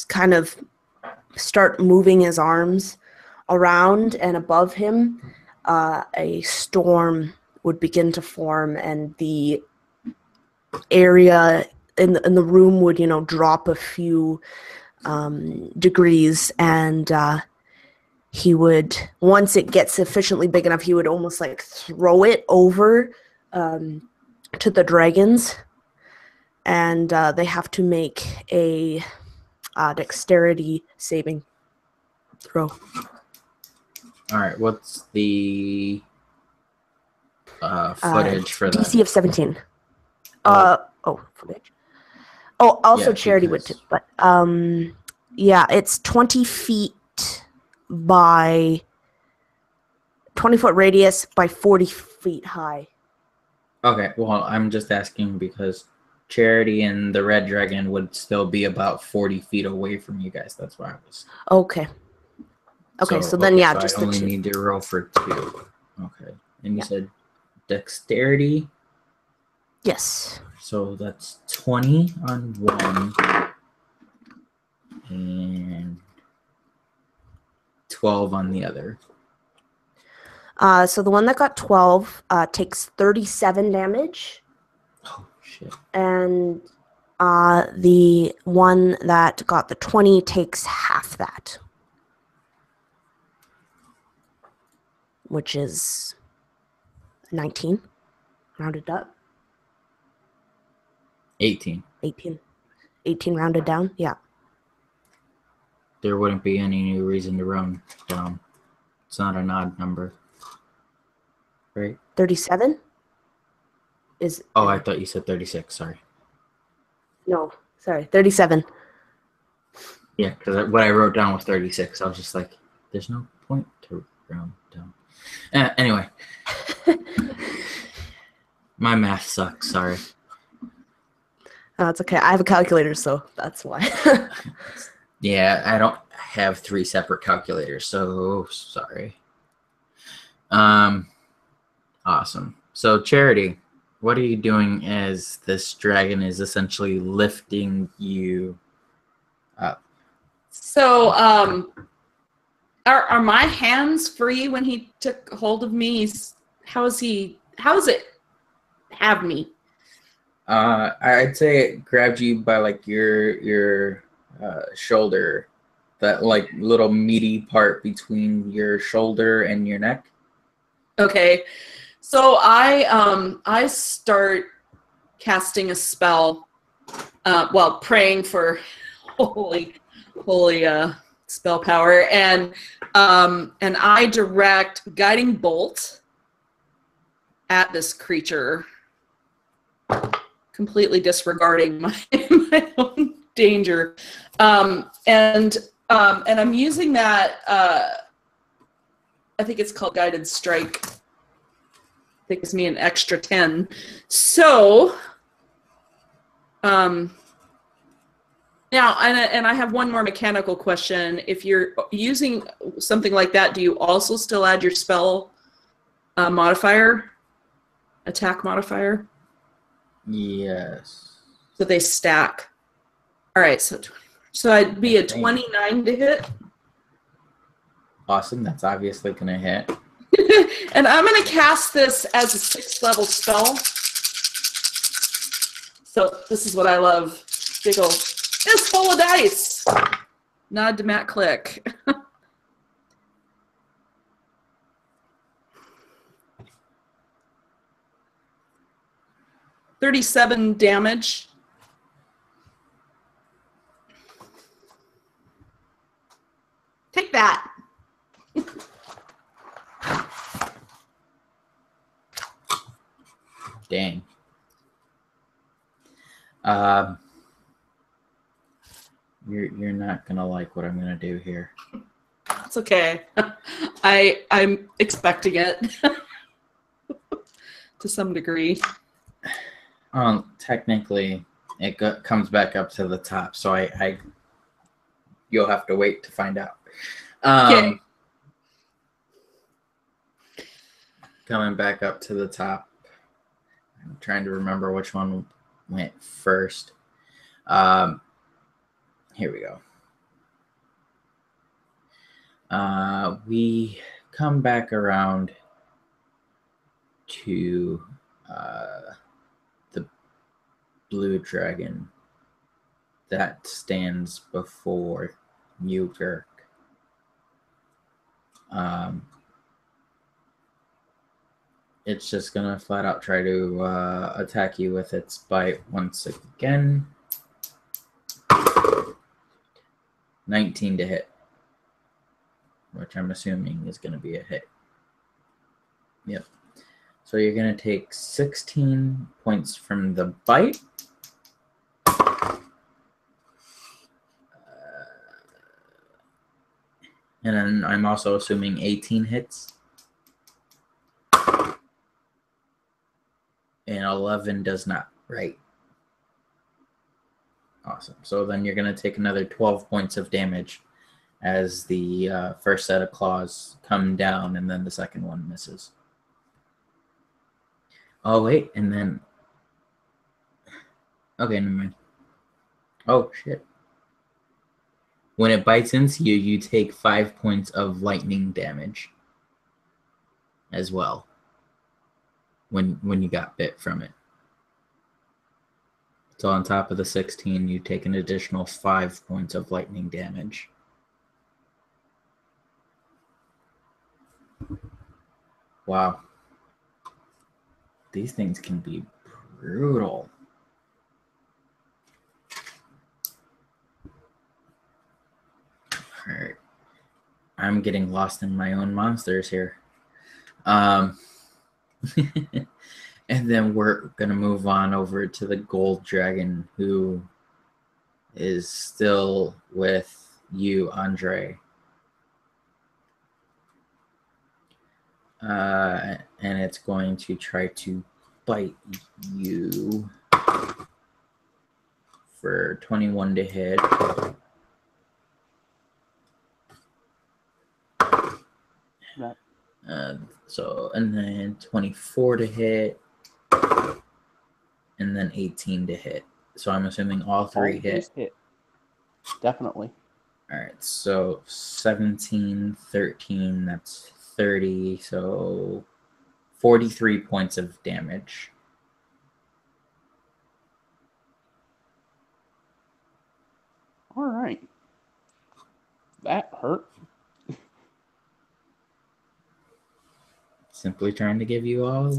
Speaker 3: kind of start moving his arms around and above him, a storm would begin to form, and the area in the room would, drop a few degrees, and he would, once it gets sufficiently big enough, he would almost like throw it over to the dragons, and they have to make a dexterity saving throw.
Speaker 1: All right, what's the footage for that?
Speaker 3: DC of 17. Footage. Oh, also
Speaker 1: Yeah,
Speaker 3: Charity would too, but yeah, it's 20 feet by 20-foot radius by 40 feet high.
Speaker 1: Okay, well, I'm just asking because Charity and the red dragon would still be about 40 feet away from you guys. That's why I was.
Speaker 3: Okay. Okay, so then
Speaker 1: so
Speaker 3: just
Speaker 1: I
Speaker 3: the
Speaker 1: only
Speaker 3: two.
Speaker 1: need to roll for 2. Okay, and you said dexterity.
Speaker 3: Yes.
Speaker 1: So that's 20 on one and 12 on the other.
Speaker 3: So the one that got 12 takes 37 damage.
Speaker 1: Oh, shit.
Speaker 3: And the one that got the 20 takes half that, which is 19, rounded up.
Speaker 1: 18.
Speaker 3: 18 rounded down, yeah.
Speaker 1: There wouldn't be any new reason to round down. It's not an odd number. Right?
Speaker 3: 37 is...
Speaker 1: Oh, I thought you said 36. Sorry.
Speaker 3: No, sorry, 37.
Speaker 1: Yeah, because what I wrote down was 36. I was just like, there's no point to round down. Anyway. My math sucks. Sorry.
Speaker 3: It's okay. I have a calculator, so that's why.
Speaker 1: Yeah, I don't have 3 separate calculators, so sorry. Awesome. So, Charity, what are you doing as this dragon is essentially lifting you up?
Speaker 2: So, are my hands free when he took hold of me? How is it have me?
Speaker 1: I'd say it grabbed you by like your shoulder, that like little meaty part between your shoulder and your neck.
Speaker 2: Okay, so I start casting a spell, praying for holy spell power, and I direct guiding bolt at this creature, completely disregarding my own danger, and I'm using that. I think it's called guided strike. It gives me an extra 10. So, now, and I have one more mechanical question. If you're using something like that, do you also still add your spell modifier, attack modifier?
Speaker 1: Yes.
Speaker 2: So they stack. All right, so I'd be a 29 to hit.
Speaker 1: Awesome, that's obviously gonna hit.
Speaker 2: And I'm gonna cast this as a 6th level spell. So this is what I love. Big ol' it's full of dice. Nod to Matt Click. 37 damage. Take that.
Speaker 1: Dang. You're not gonna like what I'm gonna do here.
Speaker 2: It's okay. I'm expecting it to some degree.
Speaker 1: Technically, it comes back up to the top, so you'll have to wait to find out.
Speaker 2: Okay.
Speaker 1: Coming back up to the top. I'm trying to remember which one went first. Here we go. We come back around to the blue dragon that stands before you, Girk. It's just gonna flat out try to attack you with its bite once again. 19 to hit, which I'm assuming is gonna be a hit. Yep. So you're gonna take 16 points from the bite. And then I'm also assuming 18 hits. And 11 does not, right? Awesome. So then you're going to take another 12 points of damage as the first set of claws come down and then the second one misses. Oh, wait. And then... Okay, never mind. Oh, shit. When it bites into you, you take 5 points of lightning damage as well when you got bit from it. So on top of the 16, you take an additional 5 points of lightning damage. Wow. These things can be brutal. Alright. I'm getting lost in my own monsters here. And then we're going to move on over to the gold dragon, who is still with you, Andre. And it's going to try to bite you for 21 to hit. And then 24 to hit. And then 18 to hit. So I'm assuming all three hit.
Speaker 4: Definitely.
Speaker 1: All right, so 17, 13, that's 30, so 43 points of damage.
Speaker 4: All right. That hurt.
Speaker 1: Simply trying to give you all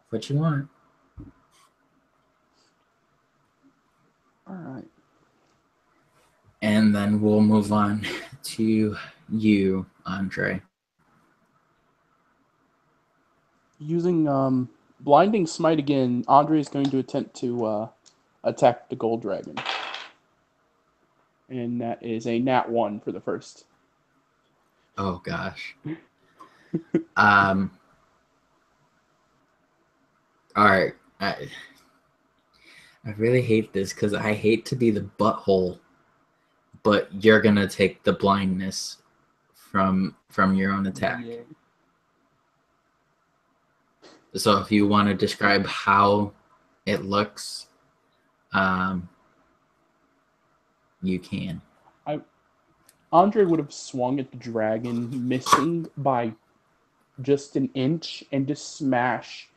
Speaker 1: what you want.
Speaker 4: All right.
Speaker 1: And then we'll move on to you, Andre.
Speaker 4: Using Blinding Smite again, Andre is going to attempt to attack the gold dragon. And that is a nat 1 for the first.
Speaker 1: Oh, gosh. All right. I really hate this because I hate to be the butthole, but you're going to take the blindness from your own attack.
Speaker 4: Yeah.
Speaker 1: So if you want to describe how it looks, you can.
Speaker 4: Andre would have swung at the dragon, missing by just an inch, and just smash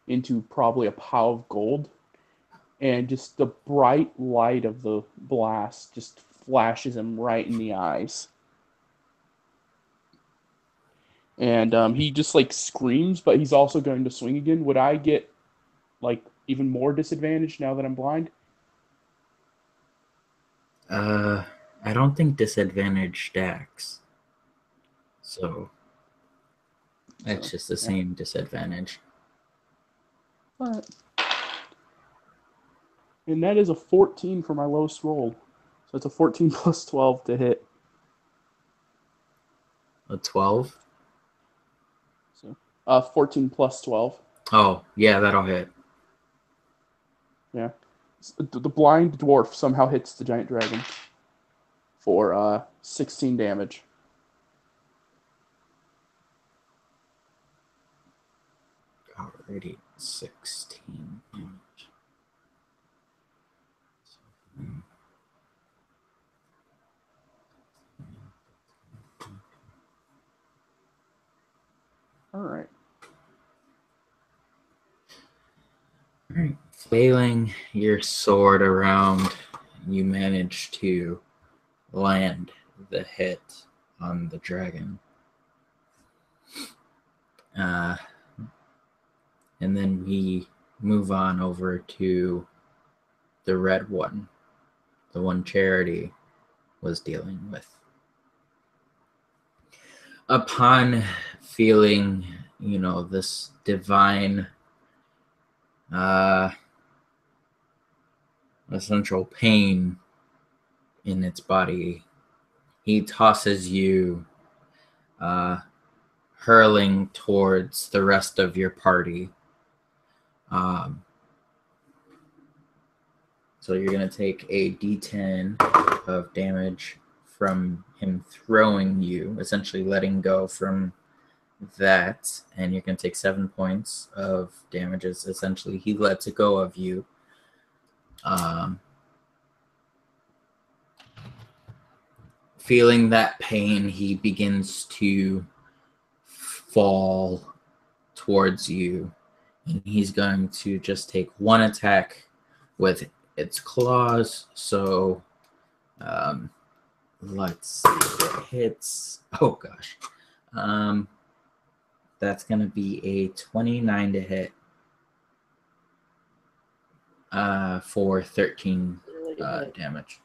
Speaker 4: into probably a pile of gold. And just the bright light of the blast just flashes him right in the eyes. And he just like screams, but he's also going to swing again. Would I get like even more disadvantage now that I'm blind?
Speaker 1: I don't think disadvantage stacks. So it's just the same disadvantage.
Speaker 4: Alright. And that is a 14 for my lowest roll. So it's a 14 plus 12 to hit.
Speaker 1: A 12?
Speaker 4: So 14 plus 12.
Speaker 1: Oh, yeah, that'll hit.
Speaker 4: Yeah. The blind dwarf somehow hits the giant dragon for 16 damage.
Speaker 1: Already 16 damage. All right. Flailing your sword around, you manage to land the hit on the dragon. And then we move on over to the red one, the one Charity was dealing with. Upon feeling, this divine essential pain in its body, he tosses you, hurling towards the rest of your party. So you're going to take a d10 of damage from him throwing you, essentially letting go from that, and you're going to take 7 points of damages. Essentially, he lets go of you. Feeling that pain, he begins to fall towards you, and he's going to just take one attack with its claws. So let's see if it hits. Oh gosh. That's going to be a 29 to hit for 13 damage.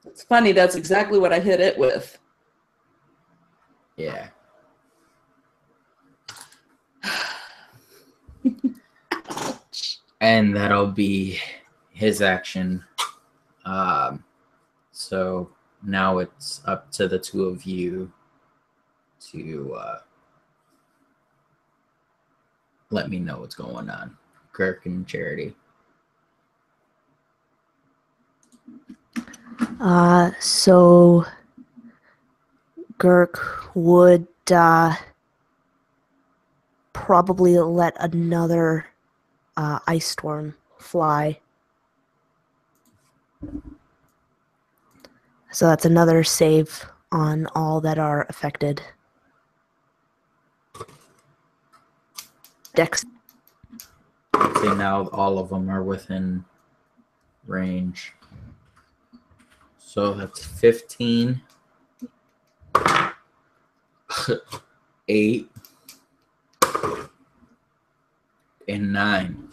Speaker 2: It's funny, that's exactly what I hit it with.
Speaker 1: Yeah. And that'll be his action. So now it's up to the two of you to let me know what's going on. Kirk and Charity.
Speaker 3: So Girk would probably let another ice storm fly. So that's another save on all that are affected. Dex.
Speaker 1: See, now all of them are within range. So that's 15, 8, and 9.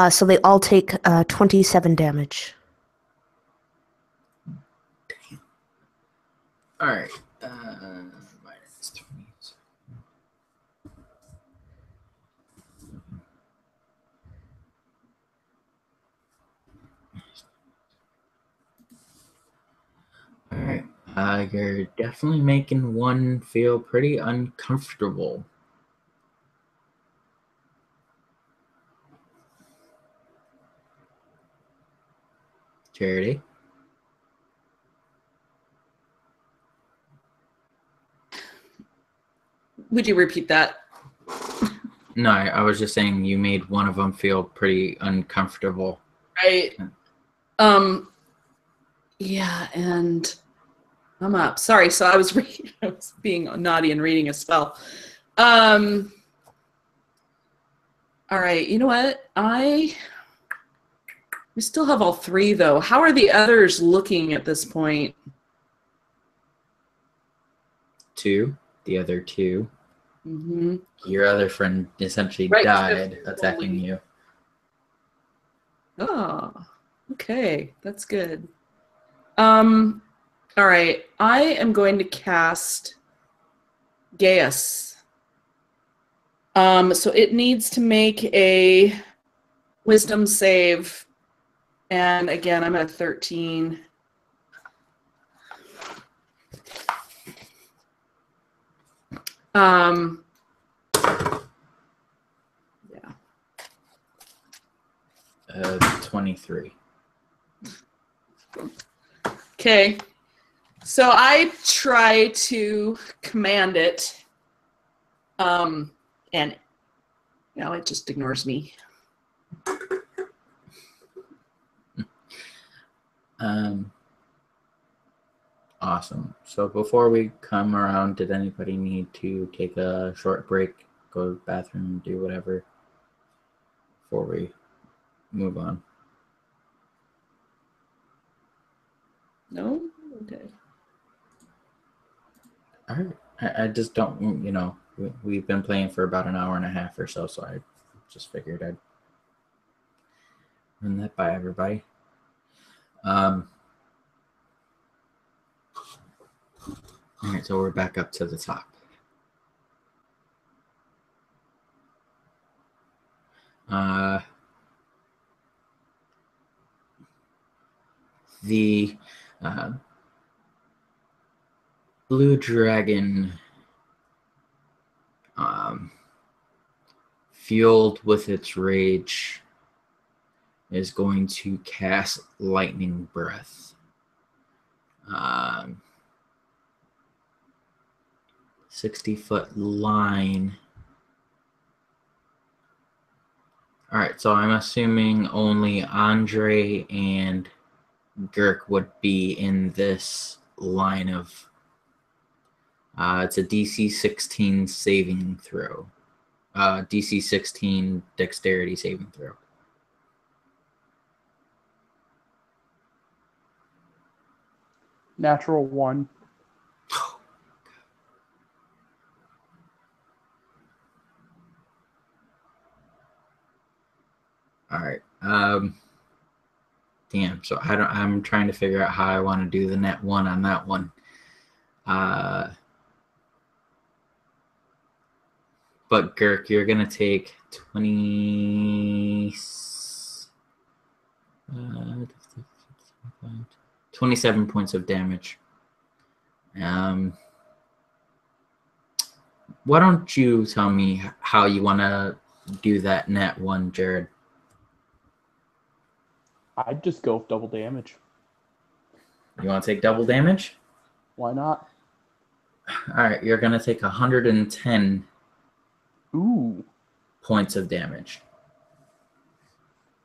Speaker 3: So they all take 27 damage.
Speaker 1: Damn. All right. Minus 20. All right. You're definitely making one feel pretty uncomfortable. Charity?
Speaker 2: Would you repeat that?
Speaker 1: No, I was just saying you made one of them feel pretty uncomfortable.
Speaker 2: Right. Yeah, and I'm up. Sorry, so I was being naughty and reading a spell. All right, you know what? We still have all three, though. How are the others looking at this point?
Speaker 1: 2, the other 2.
Speaker 2: Mm-hmm.
Speaker 1: Your other friend essentially
Speaker 2: Right,
Speaker 1: died attacking you.
Speaker 2: Oh, okay. That's good. All right. I am going to cast Gaius. So it needs to make a wisdom save. And again, I'm at 13. Yeah.
Speaker 1: 23.
Speaker 2: Okay. So I try to command it. And it just ignores me.
Speaker 1: Awesome. So before we come around, did anybody need to take a short break, go to the bathroom, do whatever? before we move on?
Speaker 2: No? Okay.
Speaker 1: All right. I just don't, we've been playing for about an hour and a half or so, so I just figured I'd run that by everybody. All right, so we're back up to the top. The blue dragon, fueled with its rage, is going to cast lightning breath. 60-foot line. All right, so I'm assuming only Andre and Girk would be in this line of. It's a DC 16 saving throw. DC 16 dexterity saving throw.
Speaker 4: Natural 1.
Speaker 1: All right. Damn. So I'm trying to figure out how I want to do the net 1 on that one. But Girk, you're gonna take 27 points of damage. Why don't you tell me how you want to do that net 1, Jared?
Speaker 4: I'd just go with double damage.
Speaker 1: You want to take double damage?
Speaker 4: Why not?
Speaker 1: All right, you're going to take 110 points of damage.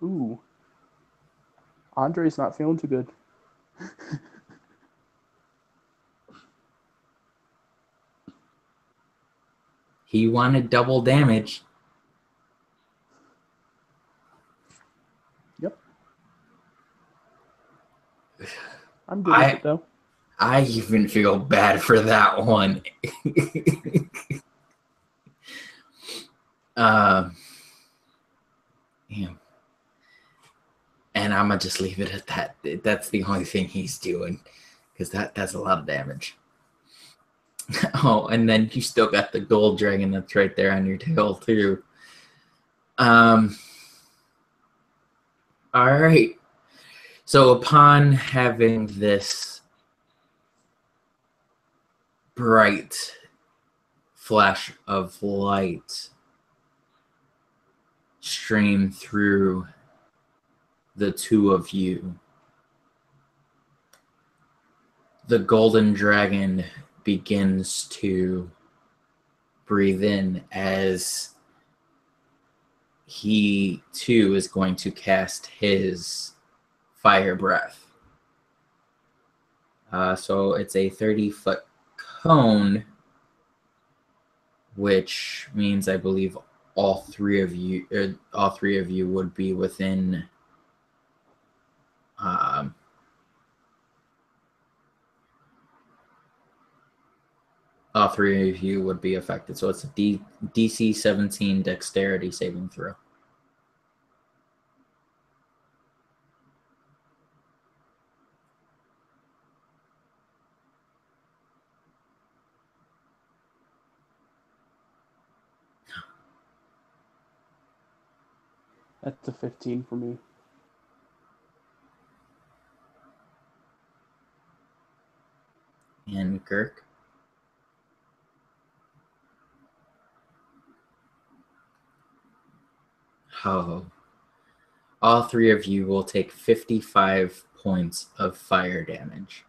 Speaker 4: Ooh. Andre's not feeling too good.
Speaker 1: He wanted double damage.
Speaker 4: Yep. I'm good with it, though.
Speaker 1: I even feel bad for that one. Damn. And I'm going to just leave it at that. That's the only thing he's doing, because that's a lot of damage. Oh, and then you still got the gold dragon that's right there on your tail, too. All right. So upon having this bright flash of light stream through the two of you, the golden dragon begins to breathe in as he too is going to cast his fire breath. So it's a 30-foot cone, which means I believe all three of you would be within all three of you would be affected. So it's a DC 17 dexterity saving throw.
Speaker 4: That's a 15 for me.
Speaker 1: And Girk? Oh. All three of you will take 55 points of fire damage.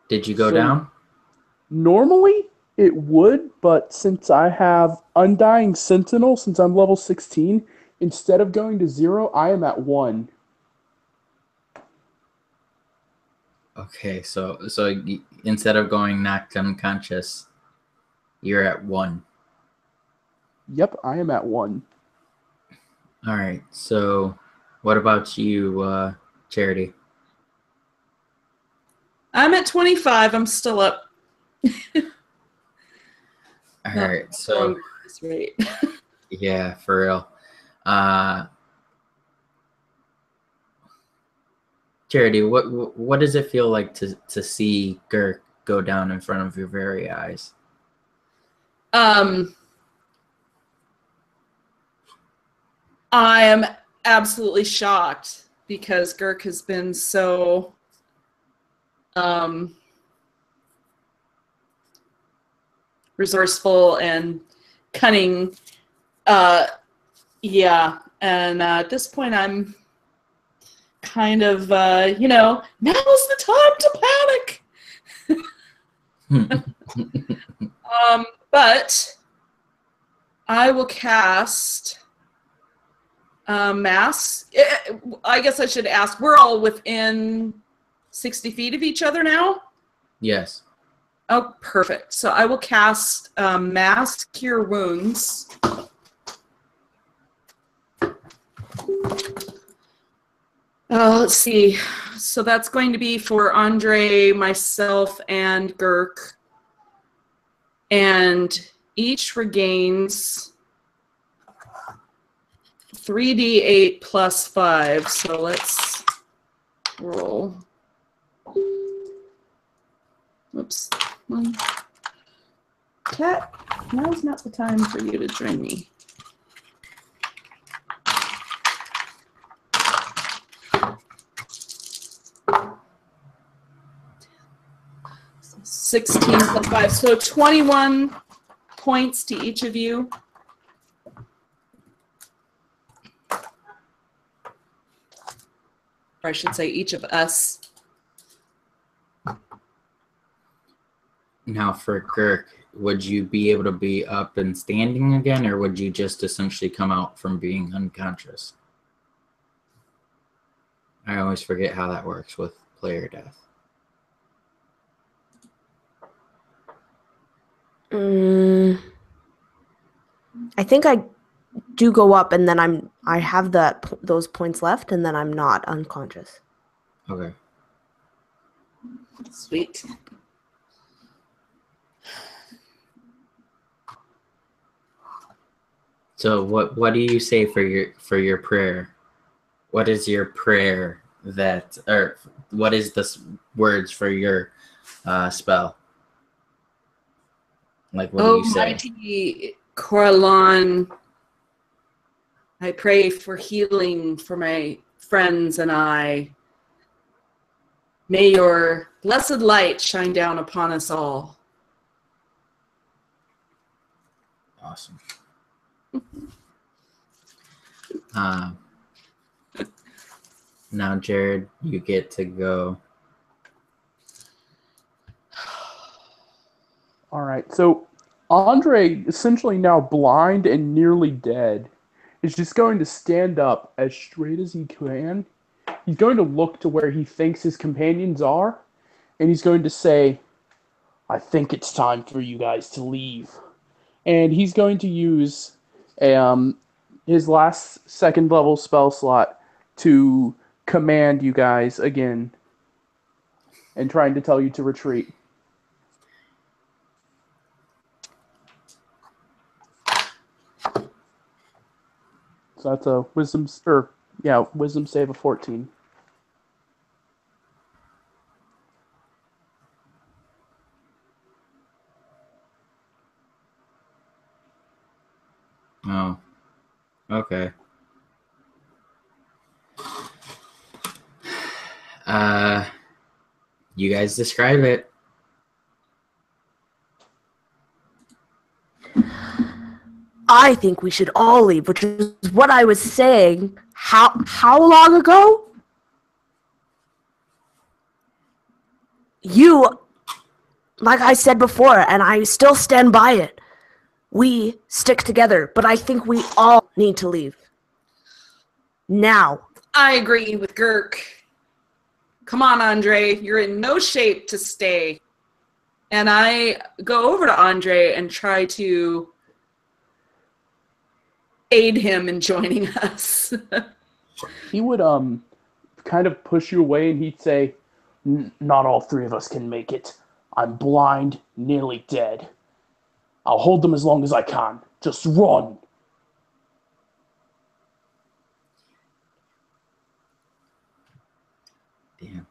Speaker 1: Did you go down?
Speaker 4: Normally, it would, but since I have Undying Sentinel, since I'm level 16, instead of going to 0, I am at 1.
Speaker 1: Okay, so instead of going knocked unconscious, You're at 1.
Speaker 4: Yep, I am at 1.
Speaker 1: All right. So, what about you, Charity?
Speaker 2: I'm at 25. I'm still up.
Speaker 1: All
Speaker 2: No,
Speaker 1: right. So,
Speaker 2: this rate.
Speaker 1: yeah, for real. Charity, what does it feel like to see Girk go down in front of your very eyes?
Speaker 2: I am absolutely shocked because Girk has been so resourceful and cunning. Yeah, and at this point, I'm kind of, now's the time to panic. But I will cast Mass. I guess I should ask, we're all within 60 feet of each other now?
Speaker 1: Yes.
Speaker 2: Oh, perfect. So I will cast Mass Cure Wounds. Let's see. So that's going to be for Andre, myself, and Girk. And each regains 3d8 plus 5. So let's roll. Oops. Cat, now's not the time for you to join me. 16 plus 5, so 21 points to each of you. Or I should say each of us.
Speaker 1: Now for Girk, would you be able to be up and standing again, or would you just essentially come out from being unconscious? I always forget how that works with player death.
Speaker 3: I think I do go up, and then I have those points left, and then I'm not unconscious.
Speaker 1: Okay.
Speaker 2: Sweet.
Speaker 1: So what do you say for your prayer? What is your prayer or what is the words for your spell? Like, what do you say?
Speaker 2: Mighty Coralon, I pray for healing for my friends and I. May your blessed light shine down upon us all.
Speaker 1: Awesome. Now, Jared, you get to go.
Speaker 4: All right, so Andre, essentially now blind and nearly dead, is just going to stand up as straight as he can. He's going to look to where he thinks his companions are, and he's going to say, I think it's time for you guys to leave. And he's going to use his last second level spell slot to command you guys again and trying to tell you to retreat. So that's a wisdom save of 14.
Speaker 1: Oh, okay. You guys describe it.
Speaker 3: I think we should all leave, which is what I was saying. How long ago? You, like I said before, and I still stand by it. We stick together, but I think we all need to leave. Now.
Speaker 2: I agree with Girk. Come on, Andre. You're in no shape to stay. And I go over to Andre and try to aid him in joining us.
Speaker 4: He would kind of push you away, and he'd say, "Not all three of us can make it. I'm blind, nearly dead. I'll hold them as long as I can. Just run."
Speaker 1: Damn.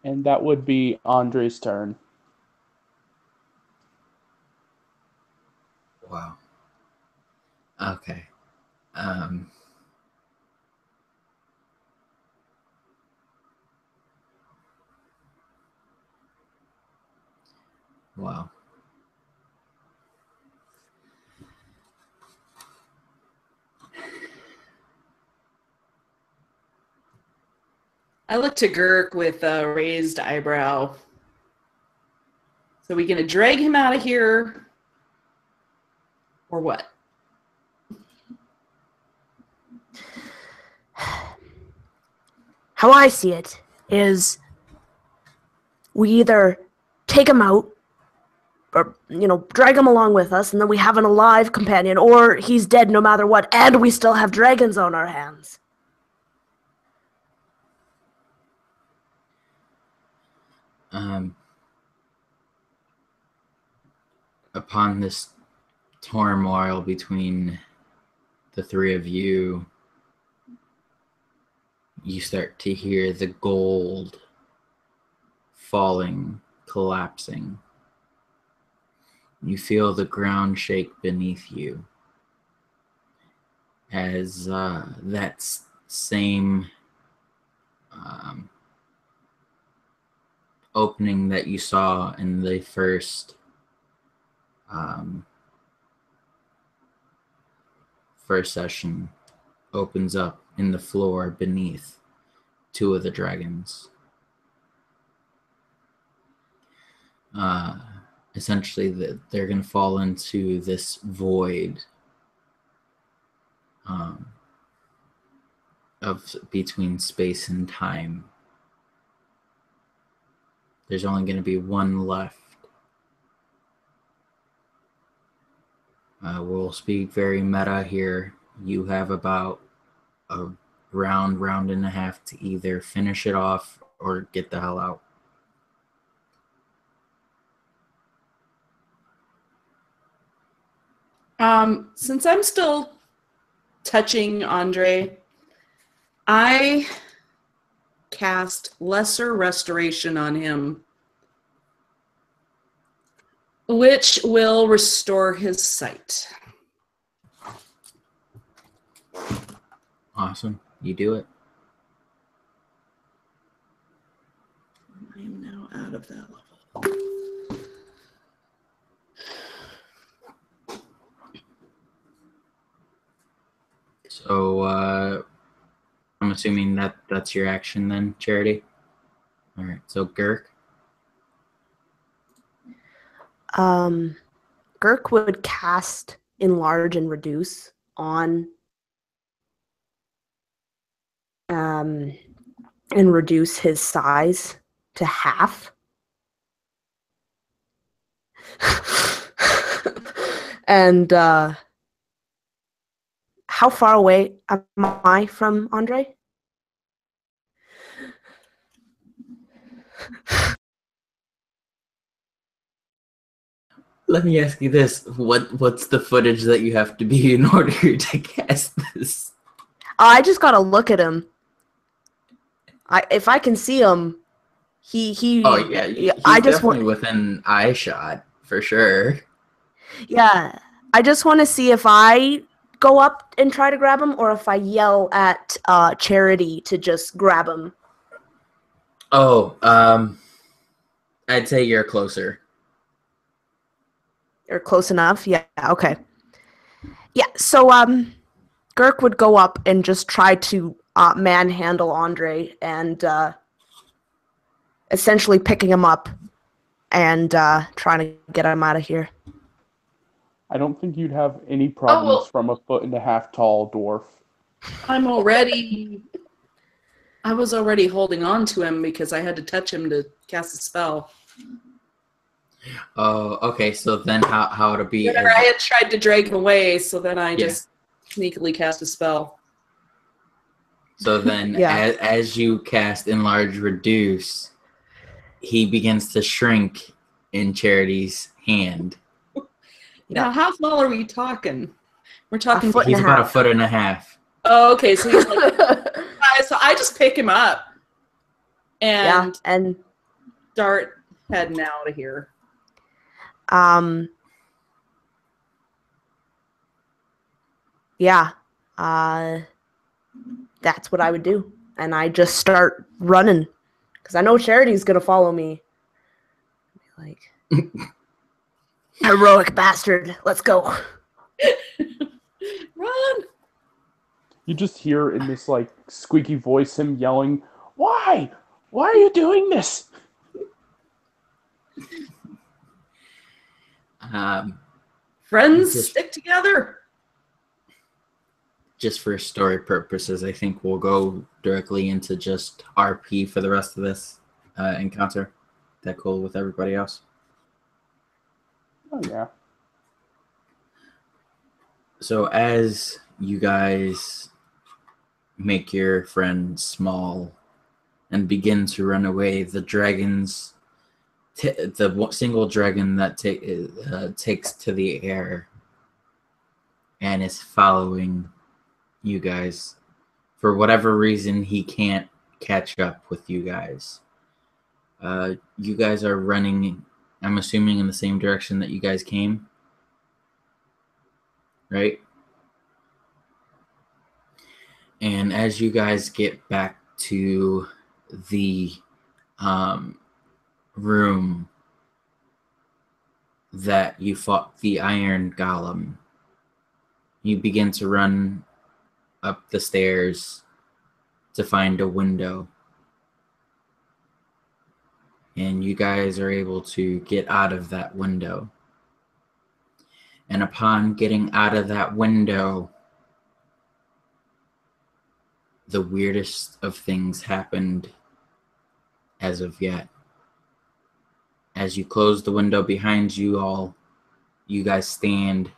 Speaker 4: And that would be Andre's turn.
Speaker 1: Wow. Okay. Wow.
Speaker 2: I look to Girk with a raised eyebrow. So we gonna drag him out of here, or what?
Speaker 3: How I see it is we either take him out or, drag him along with us, and then we have an alive companion, or he's dead no matter what, and we still have dragons on our hands.
Speaker 1: Upon this turmoil between the three of you, you start to hear the gold falling, collapsing. You feel the ground shake beneath you as that same opening that you saw in the first session opens up in the floor beneath two of the dragons. Essentially, they're going to fall into this void of between space and time. There's only going to be one left. We'll speak very meta here. You have about a round and a half to either finish it off or get the hell out.
Speaker 2: Since I'm still touching Andre, I cast Lesser Restoration on him, which will restore his sight.
Speaker 1: Awesome. You do it.
Speaker 2: I am now out of that level.
Speaker 1: So I'm assuming that's your action then, Charity? All right. So Girk?
Speaker 3: Girk would cast Enlarge and Reduce on and reduce his size to half. And how far away am I from Andre?
Speaker 1: Let me ask you this. What's the footage that you have to be in order to cast this?
Speaker 3: I just gotta look at him. If I can see him, he.
Speaker 1: Oh yeah, he's
Speaker 3: I just
Speaker 1: definitely within eye shot for sure.
Speaker 3: Yeah, I just want to see if I go up and try to grab him, or if I yell at Charity to just grab him.
Speaker 1: Oh, I'd say you're closer.
Speaker 3: You're close enough. Yeah. Okay. Yeah. So Girk would go up and just try to manhandle Andre and essentially picking him up and trying to get him out of here.
Speaker 4: I don't think you'd have any problems from a 1.5 foot tall dwarf.
Speaker 2: I'm already I was already holding on to him because I had to touch him to cast a spell.
Speaker 1: Oh, okay. So then how to be?
Speaker 2: Whenever I had tried to drag him away, so then I
Speaker 1: Yeah.
Speaker 2: just sneakily cast a spell.
Speaker 1: So then,
Speaker 3: Yeah.
Speaker 1: as you cast Enlarge Reduce, he begins to shrink in Charity's hand.
Speaker 2: Now, how small are we talking? We're talking.
Speaker 3: foot and
Speaker 1: He's
Speaker 3: a
Speaker 1: about a
Speaker 3: half.
Speaker 1: foot and a half.
Speaker 2: Oh, okay. So he's like, so I just pick him up
Speaker 3: Yeah,
Speaker 2: and
Speaker 3: and
Speaker 2: start heading out of here.
Speaker 3: yeah, that's what I would do, and I just start running because I know Charity's gonna follow me. Like, heroic bastard, let's go.
Speaker 2: Run!
Speaker 4: You just hear in this like squeaky voice him yelling, "Why? Why are you doing this?"
Speaker 2: Friends
Speaker 1: Just-
Speaker 2: stick together.
Speaker 1: Just for story purposes, I think we'll go directly into just RP for the rest of this encounter. That cool with everybody else?
Speaker 4: Oh yeah.
Speaker 1: So as you guys make your friend small and begin to run away, the dragons, the single dragon that takes to the air and is following you guys. For whatever reason, he can't catch up with you guys. You guys are running, I'm assuming, in the same direction that you guys came, right? And as you guys get back to the room that you fought the Iron Golem, you begin to run up the stairs to find a window. And you guys are able to get out of that window. And upon getting out of that window, the weirdest of things happened as of yet. As you close the window behind you all, you guys stand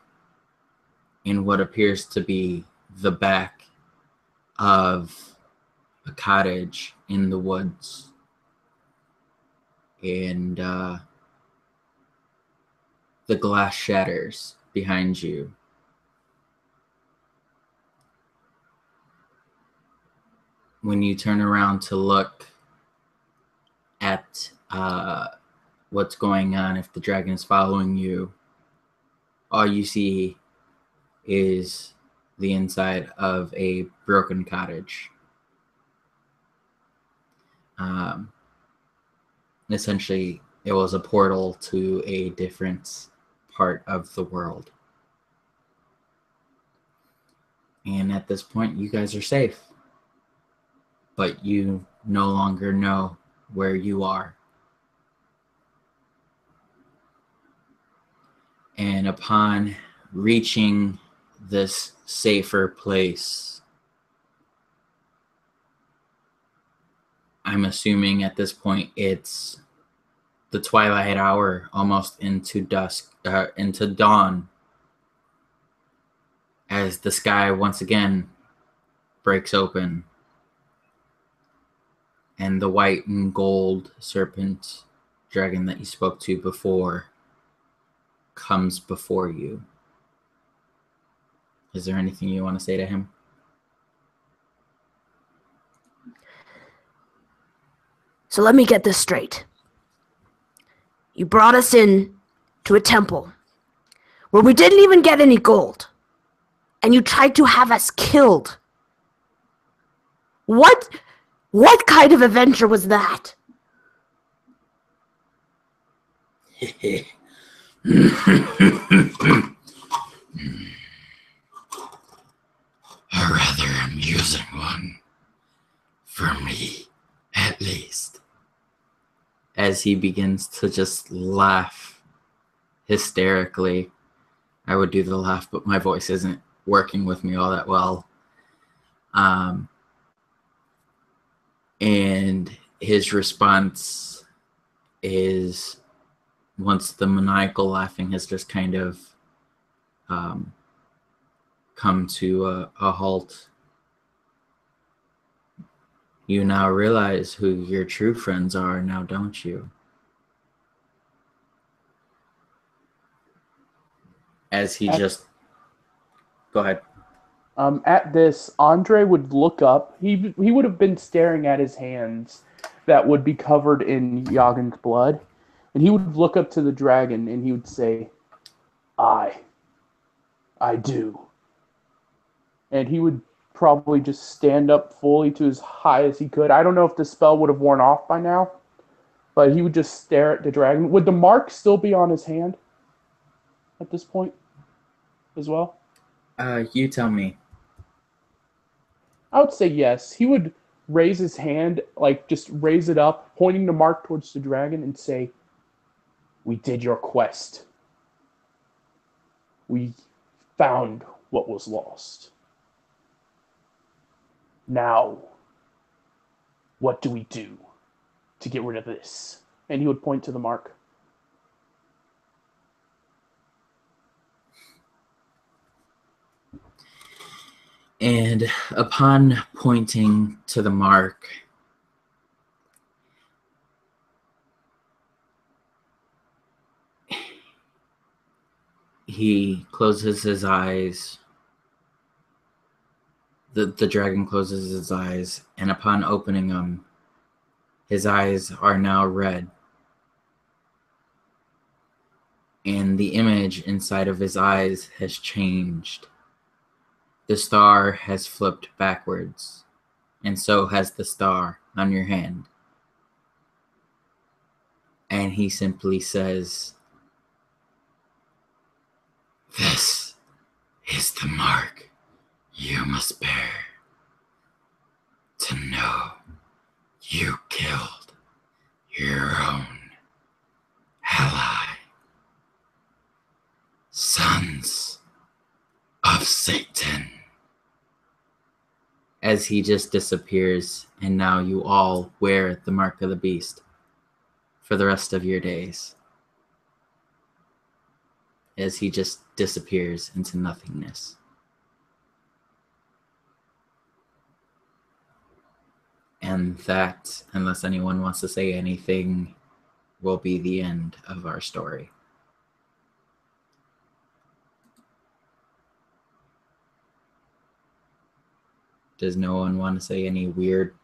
Speaker 1: in what appears to be the back of a cottage in the woods. And the glass shatters behind you. When you turn around to look at what's going on, if the dragon is following you, all you see is the inside of a broken cottage. Essentially, it was a portal to a different part of the world. And at this point, you guys are safe. But you no longer know where you are. And upon reaching this safer place, I'm assuming at this point it's the twilight hour, almost into dusk, into dawn, as the sky once again breaks open and the white and gold serpent dragon that you spoke to before comes before you. Is there anything you want to say to him?
Speaker 3: So let me get this straight. You brought us in to a temple where we didn't even get any gold, and you tried to have us killed. What kind of adventure was that?
Speaker 1: A rather amusing one. For me, at least. As he begins to just laugh hysterically. I would do the laugh, but my voice isn't working with me all that well. And his response is, once the maniacal laughing has just kind of come to a halt, you now realize who your true friends are now, don't you? As he just... Go ahead.
Speaker 4: At this, Andre would look up. He would have been staring at his hands that would be covered in Yagin's blood. And he would look up to the dragon and he would say, I do. And he would probably just stand up fully to as high as he could. I don't know if the spell would have worn off by now, but he would just stare at the dragon. Would the mark still be on his hand at this point as well?
Speaker 1: You tell me.
Speaker 4: I would say yes. He would raise his hand, like just raise it up, pointing the mark towards the dragon and say, we did your quest. We found what was lost. Now, what do we do to get rid of this? And he would point to the mark.
Speaker 1: And upon pointing to the mark, he closes his eyes. The dragon closes his eyes, and upon opening them, his eyes are now red. And the image inside of his eyes has changed. The star has flipped backwards, and so has the star on your hand. And he simply says, "This is the mark you must bear to know you killed your own ally, sons of Satan." As he just disappears, and now you all wear the mark of the beast for the rest of your days. As he just disappears into nothingness. And that, unless anyone wants to say anything, will be the end of our story. Does no one want to say any weird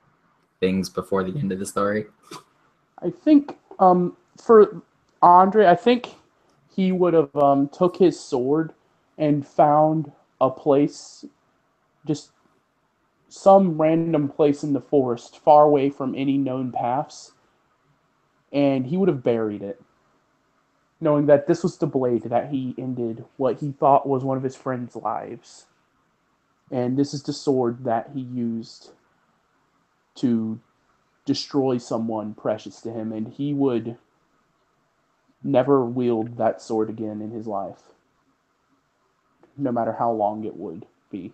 Speaker 1: things before the end of the story?
Speaker 4: I think for Andre, I think he would have took his sword and found a place, just some random place in the forest, far away from any known paths, and he would have buried it, knowing that this was the blade that he ended what he thought was one of his friends' lives. And this is the sword that he used to destroy someone precious to him, and he would never wield that sword again in his life, no matter how long it would be.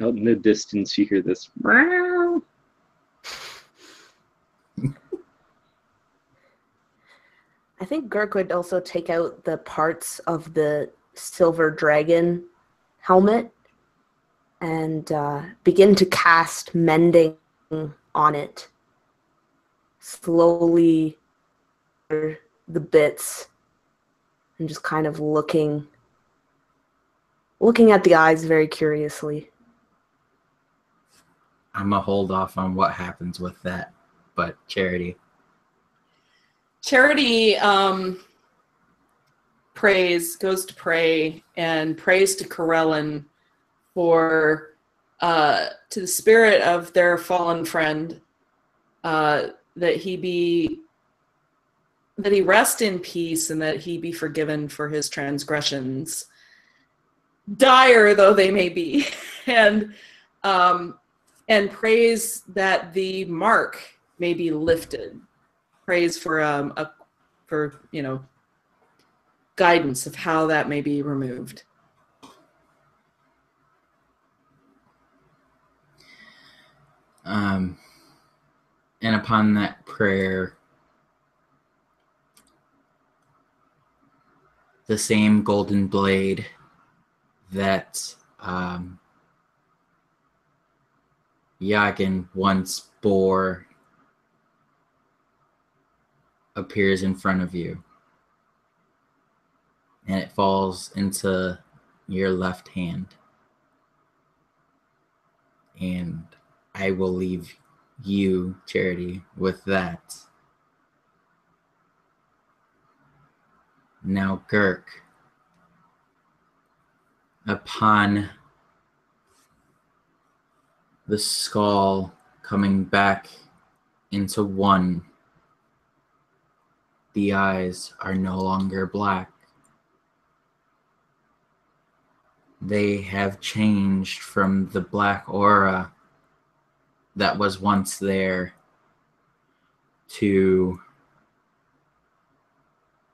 Speaker 5: Out in the distance, you hear this. Meow.
Speaker 3: I think Girk would also take out the parts of the silver dragon helmet and begin to cast mending on it. Slowly, the bits, and just kind of looking at the eyes very curiously.
Speaker 1: I'm going to hold off on what happens with that, but Charity.
Speaker 2: Charity goes to pray and prays to Corellin for to the spirit of their fallen friend, that he rest in peace and that he be forgiven for his transgressions, dire though they may be, and prays that the mark may be lifted. Prays for guidance of how that may be removed.
Speaker 1: And upon that prayer, the same golden blade that Yagan once bore appears in front of you, and it falls into your left hand. And I will leave you, Charity, with that. Now, Girk, upon the skull coming back into one, the eyes are no longer black. They have changed from the black aura that was once there to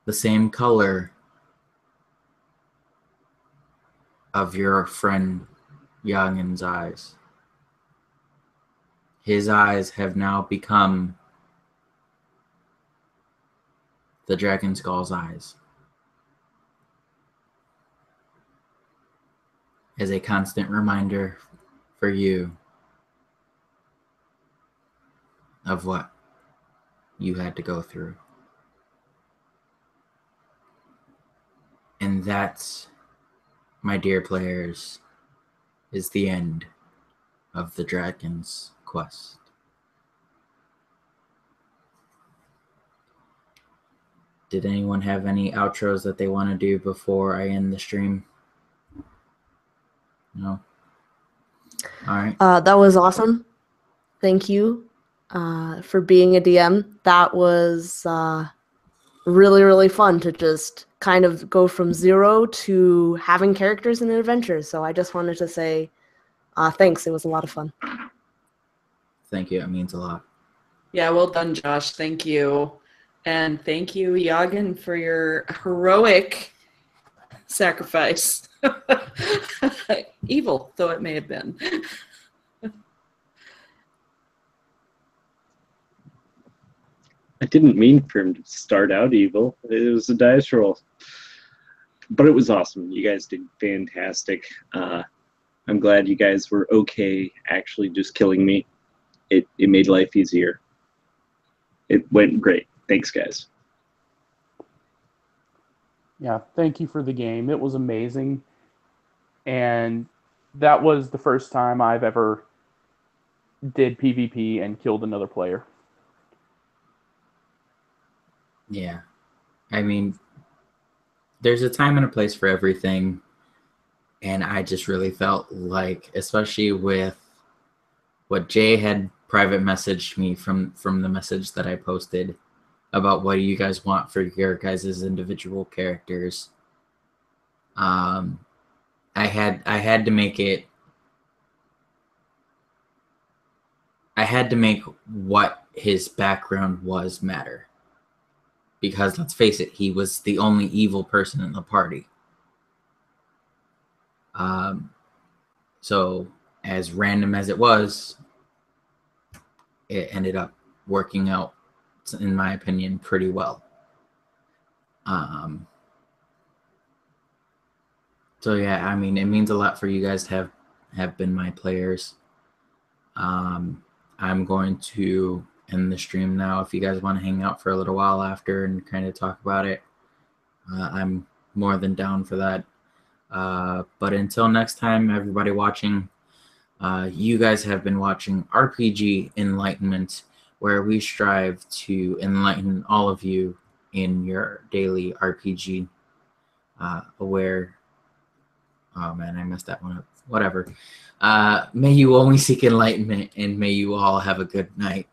Speaker 1: the same color of your friend Yagan's eyes. His eyes have now become the dragon skull's eyes, as a constant reminder for you of what you had to go through. And that, my dear players, is the end of the Dragon's Quest. Did anyone have any outros that they want to do before I end the stream? No? All right.
Speaker 3: That was awesome. Thank you for being a DM. That was really, really fun to just kind of go from zero to having characters in an adventure. So I just wanted to say thanks. It was a lot of fun.
Speaker 1: Thank you. It means a lot.
Speaker 2: Yeah, well done, Josh. Thank you. And thank you, Yagan, for your heroic sacrifice. Evil, though it may have been.
Speaker 5: I didn't mean for him to start out evil. It was a dice roll. But it was awesome. You guys did fantastic. I'm glad you guys were okay actually just killing me. It made life easier. It went great. Thanks, guys.
Speaker 4: Yeah, thank you for the game. It was amazing. And that was the first time I've ever did PvP and killed another player.
Speaker 1: Yeah. I mean, there's a time and a place for everything. And I just really felt like, especially with what Jay had private messaged me from the message that I posted about what do you guys want for your guys' individual characters. I had to make it. I had to make what his background was matter. Because let's face it, he was the only evil person in the party. So as random as it was, it ended up working out, in my opinion, pretty well. So yeah, I mean, it means a lot for you guys to have been my players. I'm going to end the stream now. If you guys want to hang out for a little while after and kind of talk about it, I'm more than down for that. But until next time, everybody watching, you guys have been watching RPG Enlightenment, where we strive to enlighten all of you in your daily RPG aware. Oh man, I messed that one up. Whatever. May you only seek enlightenment, and may you all have a good night.